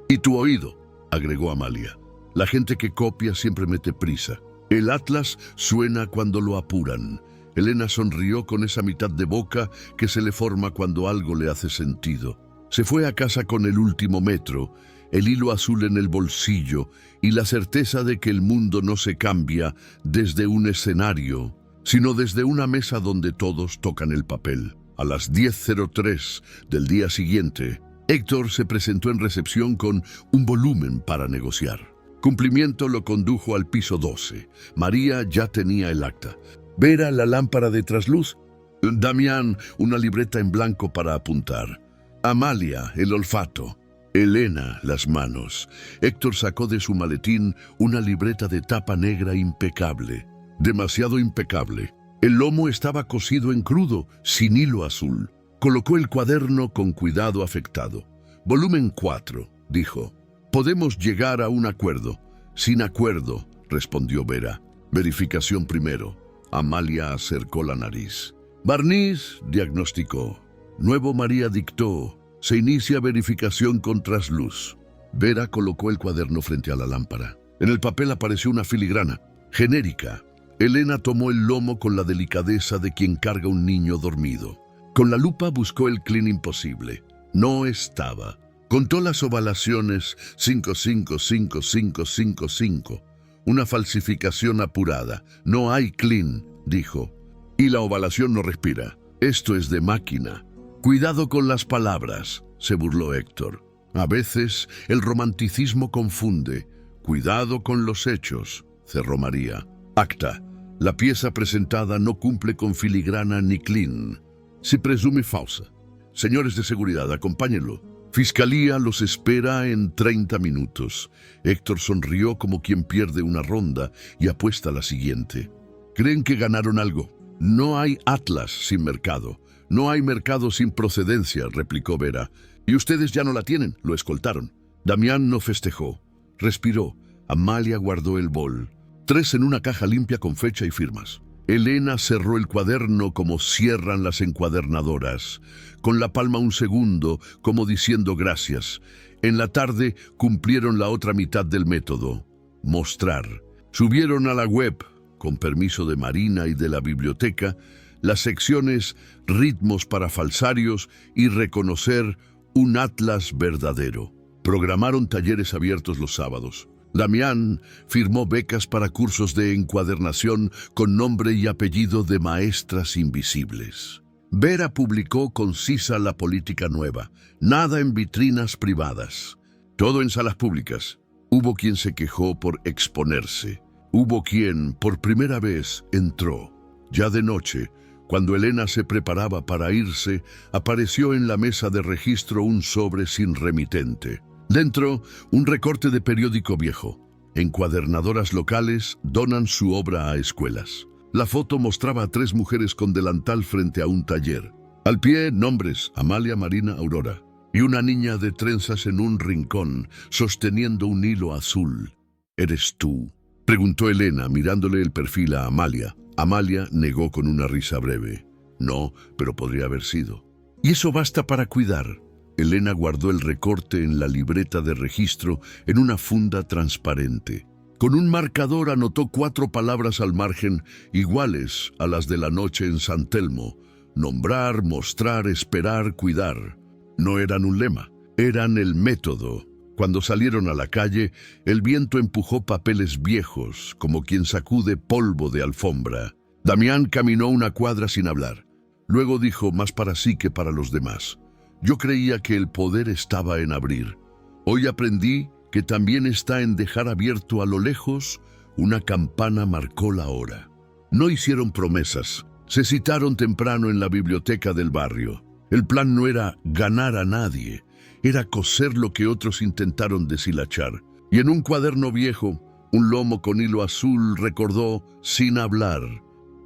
Y tu oído, agregó Amalia. La gente que copia siempre mete prisa. El atlas suena cuando lo apuran. Elena sonrió con esa mitad de boca que se le forma cuando algo le hace sentido. Se fue a casa con el último metro, el hilo azul en el bolsillo y la certeza de que el mundo no se cambia desde un escenario, sino desde una mesa donde todos tocan el papel. A las 10:03 del día siguiente, Héctor se presentó en recepción con un volumen para negociar. Cumplimiento lo condujo al piso 12. María ya tenía el acta. Vera la lámpara de trasluz. Damián una libreta en blanco para apuntar. Amalia el olfato. Elena las manos. Héctor sacó de su maletín una libreta de tapa negra impecable. Demasiado impecable. El lomo estaba cosido en crudo, sin hilo azul. Colocó el cuaderno con cuidado afectado. Volumen 4, dijo. Podemos llegar a un acuerdo. Sin acuerdo, respondió Vera. Verificación primero. Amalia acercó la nariz. Barniz, diagnosticó. Nuevo María dictó. Se inicia verificación con trasluz. Vera colocó el cuaderno frente a la lámpara. En el papel apareció una filigrana, genérica. Elena tomó el lomo con la delicadeza de quien carga un niño dormido. Con la lupa buscó el clean imposible. No estaba. Contó las ovalaciones 555555. Una falsificación apurada. No hay clean, dijo. Y la ovalación no respira. Esto es de máquina. Cuidado con las palabras, se burló Héctor. A veces el romanticismo confunde. Cuidado con los hechos, cerró María. Acta. La pieza presentada no cumple con filigrana ni clean. Se presume falsa. Señores de seguridad, acompáñenlo. Fiscalía los espera en 30 minutos. Héctor sonrió como quien pierde una ronda y apuesta a la siguiente. ¿Creen que ganaron algo? No hay atlas sin mercado. No hay mercado sin procedencia, replicó Vera. Y ustedes ya no la tienen, lo escoltaron. Damián no festejó. Respiró. Amalia guardó el bol. 3 en una caja limpia con fecha y firmas. Elena cerró el cuaderno como cierran las encuadernadoras, con la palma un segundo, como diciendo gracias. En la tarde cumplieron la otra mitad del método, mostrar. Subieron a la web, con permiso de Marina y de la biblioteca, las secciones ritmos para falsarios y reconocer un atlas verdadero. Programaron talleres abiertos los sábados. Damián firmó becas para cursos de encuadernación con nombre y apellido de maestras invisibles. Vera publicó concisa la política nueva. Nada en vitrinas privadas. Todo en salas públicas. Hubo quien se quejó por exponerse. Hubo quien, por primera vez, entró. Ya de noche, cuando Elena se preparaba para irse, apareció en la mesa de registro un sobre sin remitente. Dentro, un recorte de periódico viejo. Encuadernadoras locales donan su obra a escuelas. La foto mostraba a 3 mujeres con delantal frente a un taller. Al pie, nombres: Amalia, Marina, Aurora. Y una niña de trenzas en un rincón, sosteniendo un hilo azul. ¿Eres tú?, preguntó Elena, mirándole el perfil a Amalia. Amalia negó con una risa breve. No, pero podría haber sido. ¿Y eso basta para cuidar? Elena guardó el recorte en la libreta de registro en una funda transparente. Con un marcador anotó 4 palabras al margen, iguales a las de la noche en San Telmo: nombrar, mostrar, esperar, cuidar. No eran un lema, eran el método. Cuando salieron a la calle, el viento empujó papeles viejos, como quien sacude polvo de alfombra. Damián caminó una cuadra sin hablar. Luego dijo, más para sí que para los demás: yo creía que el poder estaba en abrir. Hoy aprendí que también está en dejar abierto a lo lejos. Una campana marcó la hora. No hicieron promesas. Se citaron temprano en la biblioteca del barrio. El plan no era ganar a nadie, era coser lo que otros intentaron deshilachar. Y en un cuaderno viejo, un lomo con hilo azul recordó, sin hablar,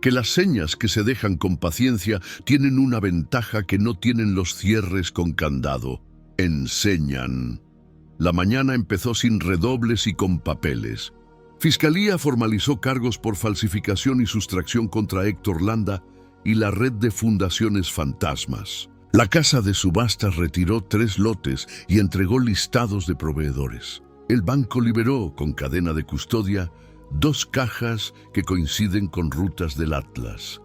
que las señas que se dejan con paciencia tienen una ventaja que no tienen los cierres con candado: enseñan. La mañana empezó sin redobles y con papeles. Fiscalía formalizó cargos por falsificación y sustracción contra Héctor Landa y la red de fundaciones fantasmas. La casa de subastas retiró 3 lotes y entregó listados de proveedores. El banco liberó, con cadena de custodia, 2 cajas que coinciden con rutas del Atlas.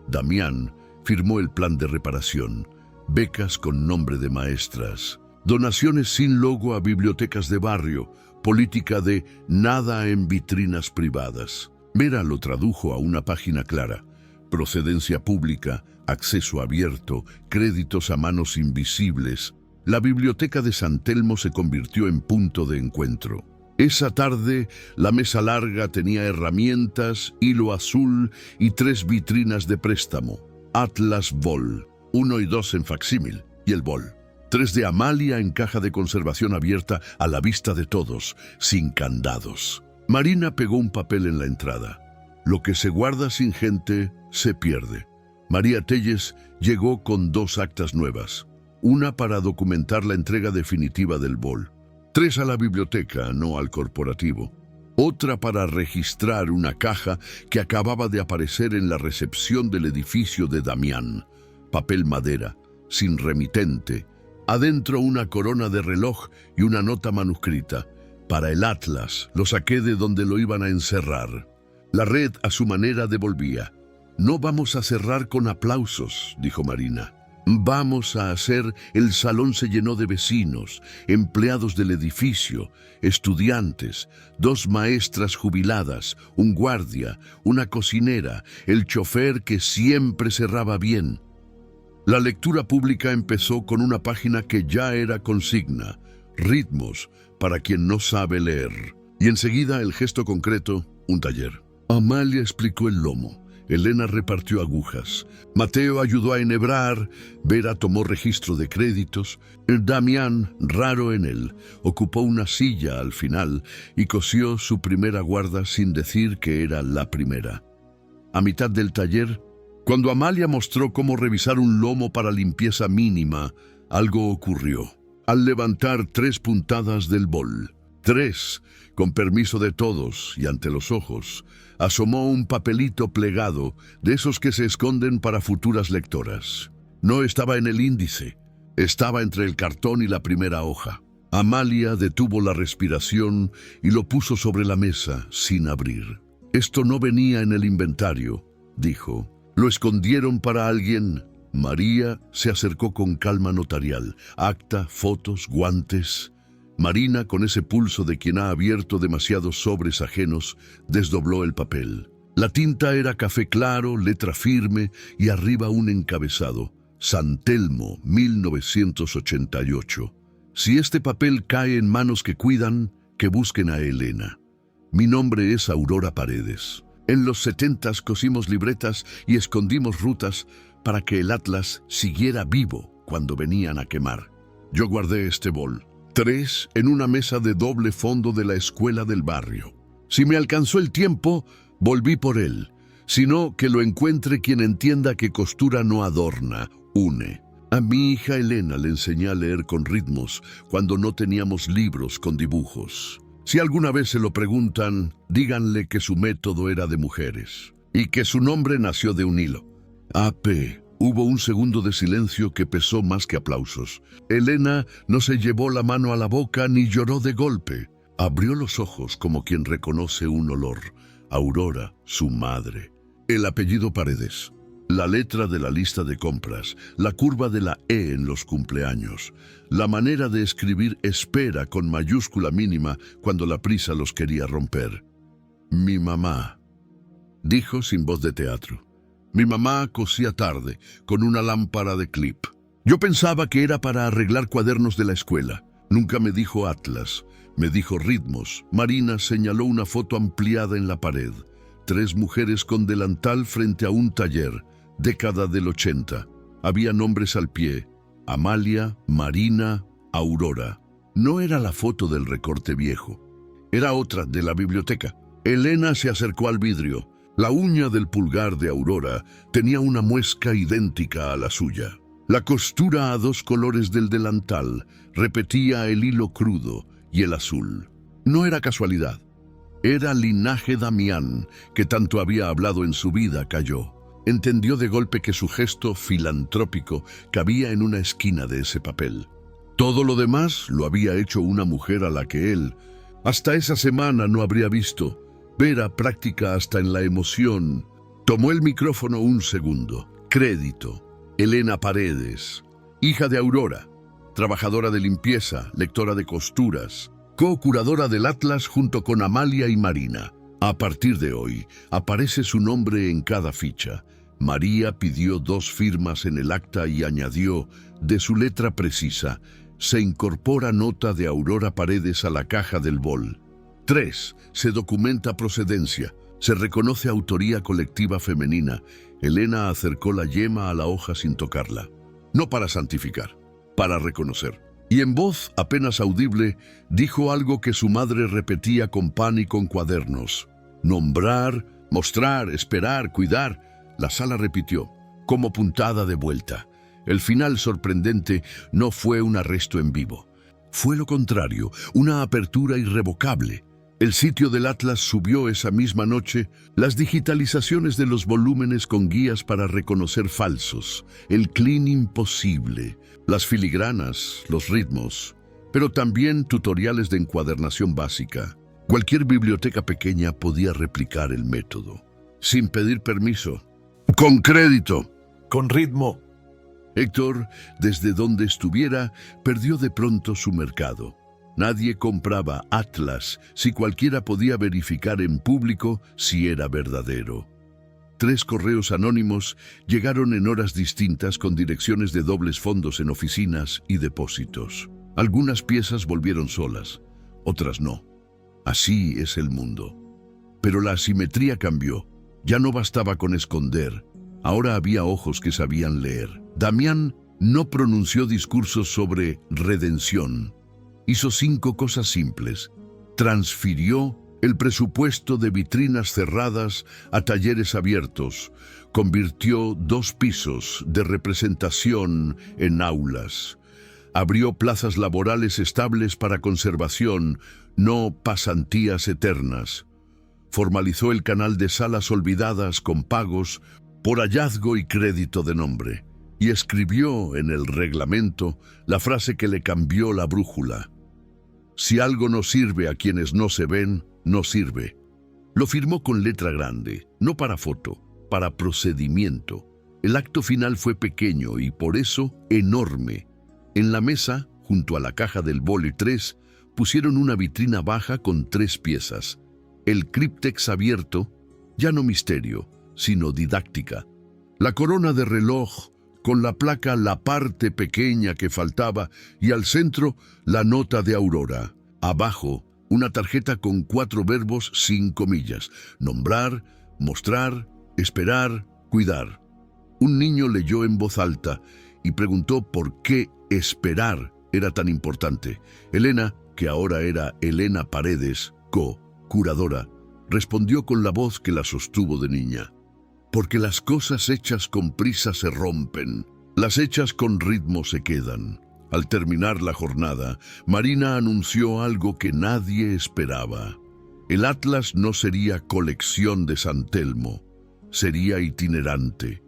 Damián firmó el plan de reparación, becas con nombre de maestras, donaciones sin logo a bibliotecas de barrio, política de nada en vitrinas privadas. Vera lo tradujo a una página clara: procedencia pública, acceso abierto, créditos a manos invisibles. La biblioteca de San Telmo se convirtió en punto de encuentro. Esa tarde, la mesa larga tenía herramientas, hilo azul y 3 vitrinas de préstamo. Atlas Vol, 1 y 2 en facsímil, y el Vol 3 de Amalia en caja de conservación abierta a la vista de todos, sin candados. Marina pegó un papel en la entrada: lo que se guarda sin gente, se pierde. María Telles llegó con 2 actas nuevas, una para documentar la entrega definitiva del Vol, 3 a la biblioteca, no al corporativo, otra para registrar una caja que acababa de aparecer en la recepción del edificio de Damián, papel madera, sin remitente, adentro una corona de reloj y una nota manuscrita: para el Atlas, lo saqué de donde lo iban a encerrar. La red a su manera devolvía: no vamos a cerrar con aplausos, dijo Marina. Vamos a hacer. El salón se llenó de vecinos, empleados del edificio, estudiantes, 2 maestras jubiladas, un guardia, una cocinera, el chofer que siempre cerraba bien. La lectura pública empezó con una página que ya era consigna: ritmos para quien no sabe leer. Y enseguida el gesto concreto: un taller. Amalia explicó el lomo. Elena repartió agujas. Mateo ayudó a enhebrar. Vera tomó registro de créditos. Damián, raro en él, ocupó una silla al final y cosió su primera guarda sin decir que era la primera. A mitad del taller, cuando Amalia mostró cómo revisar un lomo para limpieza mínima, algo ocurrió. Al levantar 3 puntadas del bol, 3, con permiso de todos y ante los ojos, asomó un papelito plegado, de esos que se esconden para futuras lectoras. No estaba en el índice, estaba entre el cartón y la primera hoja. Amalia detuvo la respiración y lo puso sobre la mesa, sin abrir. Esto no venía en el inventario, dijo. ¿Lo escondieron para alguien? María se acercó con calma notarial. Acta, fotos, guantes. Marina, con ese pulso de quien ha abierto demasiados sobres ajenos, desdobló el papel. La tinta era café claro, letra firme y arriba un encabezado. San Telmo, 1988. Si este papel cae en manos que cuidan, que busquen a Elena. Mi nombre es Aurora Paredes. En los 70s cosimos libretas y escondimos rutas para que el Atlas siguiera vivo cuando venían a quemar. Yo guardé este bol, 3 en una mesa de doble fondo de la escuela del barrio. Si me alcanzó el tiempo, volví por él, sino que lo encuentre quien entienda que costura no adorna, une. A mi hija Elena le enseñé a leer con ritmos cuando no teníamos libros con dibujos. Si alguna vez se lo preguntan, díganle que su método era de mujeres y que su nombre nació de un hilo. AP. Hubo un segundo de silencio que pesó más que aplausos. Elena no se llevó la mano a la boca ni lloró de golpe. Abrió los ojos como quien reconoce un olor. Aurora, su madre. El apellido Paredes. La letra de la lista de compras, la curva de la E en los cumpleaños, la manera de escribir espera con mayúscula mínima cuando la prisa los quería romper. Mi mamá, dijo sin voz de teatro. Mi mamá cosía tarde, con una lámpara de clip. Yo pensaba que era para arreglar cuadernos de la escuela. Nunca me dijo Atlas, me dijo ritmos. Marina señaló una foto ampliada en la pared. 3 mujeres con delantal frente a un taller. Década del 80. Había nombres al pie. Amalia, Marina, Aurora. No era la foto del recorte viejo. Era otra de la biblioteca. Elena se acercó al vidrio. La uña del pulgar de Aurora tenía una muesca idéntica a la suya. La costura a 2 colores del delantal repetía el hilo crudo y el azul. No era casualidad. Era linaje Damián, que tanto había hablado en su vida, cayó. Entendió de golpe que su gesto filantrópico cabía en una esquina de ese papel. Todo lo demás lo había hecho una mujer a la que él, hasta esa semana, no habría visto. Vera práctica hasta en la emoción. Tomó el micrófono un segundo. Crédito. Elena Paredes, hija de Aurora, trabajadora de limpieza, lectora de costuras, co-curadora del Atlas junto con Amalia y Marina. A partir de hoy, aparece su nombre en cada ficha. María pidió 2 firmas en el acta y añadió, de su letra precisa, se incorpora nota de Aurora Paredes a la caja del bol. 3. Se documenta procedencia. Se reconoce autoría colectiva femenina. Elena acercó la yema a la hoja sin tocarla. No para santificar, para reconocer. Y en voz apenas audible, dijo algo que su madre repetía con pan y con cuadernos. Nombrar, mostrar, esperar, cuidar. La sala repitió, como puntada de vuelta. El final sorprendente no fue un arresto en vivo. Fue lo contrario, una apertura irrevocable. El sitio del Atlas subió esa misma noche las digitalizaciones de los volúmenes con guías para reconocer falsos, el clean imposible, las filigranas, los ritmos, pero también tutoriales de encuadernación básica. Cualquier biblioteca pequeña podía replicar el método, sin pedir permiso, con crédito, con ritmo. Héctor, desde donde estuviera, perdió de pronto su mercado. Nadie compraba Atlas si cualquiera podía verificar en público si era verdadero. 3 correos anónimos llegaron en horas distintas con direcciones de dobles fondos en oficinas y depósitos. Algunas piezas volvieron solas, otras no. Así es el mundo. Pero la asimetría cambió. Ya no bastaba con esconder. Ahora había ojos que sabían leer. Damián no pronunció discursos sobre redención. Hizo 5 cosas simples. Transfirió el presupuesto de vitrinas cerradas a talleres abiertos. Convirtió 2 pisos de representación en aulas. Abrió plazas laborales estables para conservación, no pasantías eternas. Formalizó el canal de salas olvidadas con pagos por hallazgo y crédito de nombre. Y escribió en el reglamento la frase que le cambió la brújula. Si algo no sirve a quienes no se ven, no sirve. Lo firmó con letra grande, no para foto, para procedimiento. El acto final fue pequeño y por eso enorme. En la mesa, junto a la caja del boli 3, pusieron una vitrina baja con 3 piezas. El críptex abierto, Ya no misterio, sino didáctica. La corona de reloj, con la placa la parte pequeña que faltaba y al centro la nota de Aurora. Abajo, una tarjeta con 4 verbos sin comillas: nombrar, mostrar, esperar, cuidar. Un niño leyó en voz alta y preguntó por qué esperar era tan importante. Elena, que ahora era Elena Paredes, curadora, respondió con la voz que la sostuvo de niña: porque las cosas hechas con prisa se rompen, las hechas con ritmo se quedan. Al terminar la jornada, Marina anunció algo que nadie esperaba. El Atlas no sería colección de San Telmo, sería itinerante.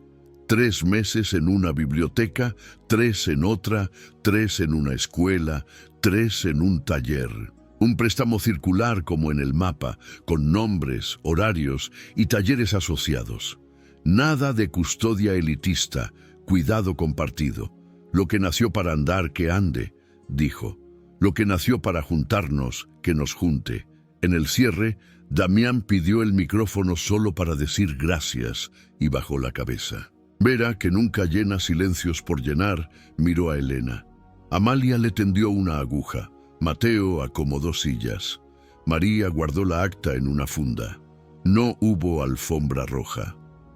3 meses en una biblioteca, 3 en otra, 3 en una escuela, 3 en un taller. Un préstamo circular como en el mapa, con nombres, horarios y talleres asociados. Nada de custodia elitista, cuidado compartido. Lo que nació para andar, que ande, dijo. Lo que nació para juntarnos, que nos junte. En el cierre, Damián pidió el micrófono solo para decir gracias y bajó la cabeza. Vera, que nunca llena silencios por llenar, miró a Elena. Amalia le tendió una aguja. Mateo acomodó sillas. María guardó la acta en una funda. No hubo alfombra roja.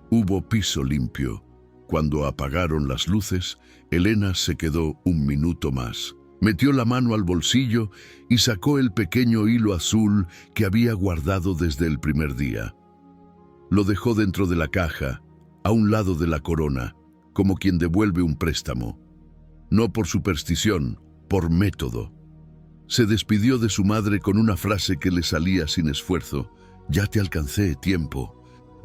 Hubo piso limpio. Cuando apagaron las luces, Elena se quedó un minuto más. Metió la mano al bolsillo y sacó el pequeño hilo azul que había guardado desde el primer día. Lo dejó dentro de la caja, a un lado de la corona, como quien devuelve un préstamo. No por superstición, por método. Se despidió de su madre con una frase que le salía sin esfuerzo: ya te alcancé, tiempo.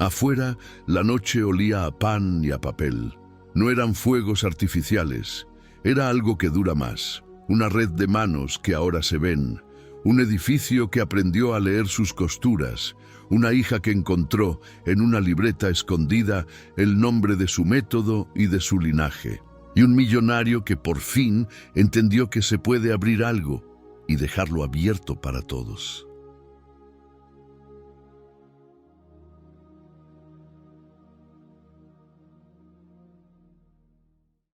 Afuera, la noche olía a pan y a papel. No eran fuegos artificiales, era algo que dura más. Una red de manos que ahora se ven, un edificio que aprendió a leer sus costuras, una hija que encontró en una libreta escondida el nombre de su método y de su linaje, y un millonario que por fin entendió que se puede abrir algo y dejarlo abierto para todos.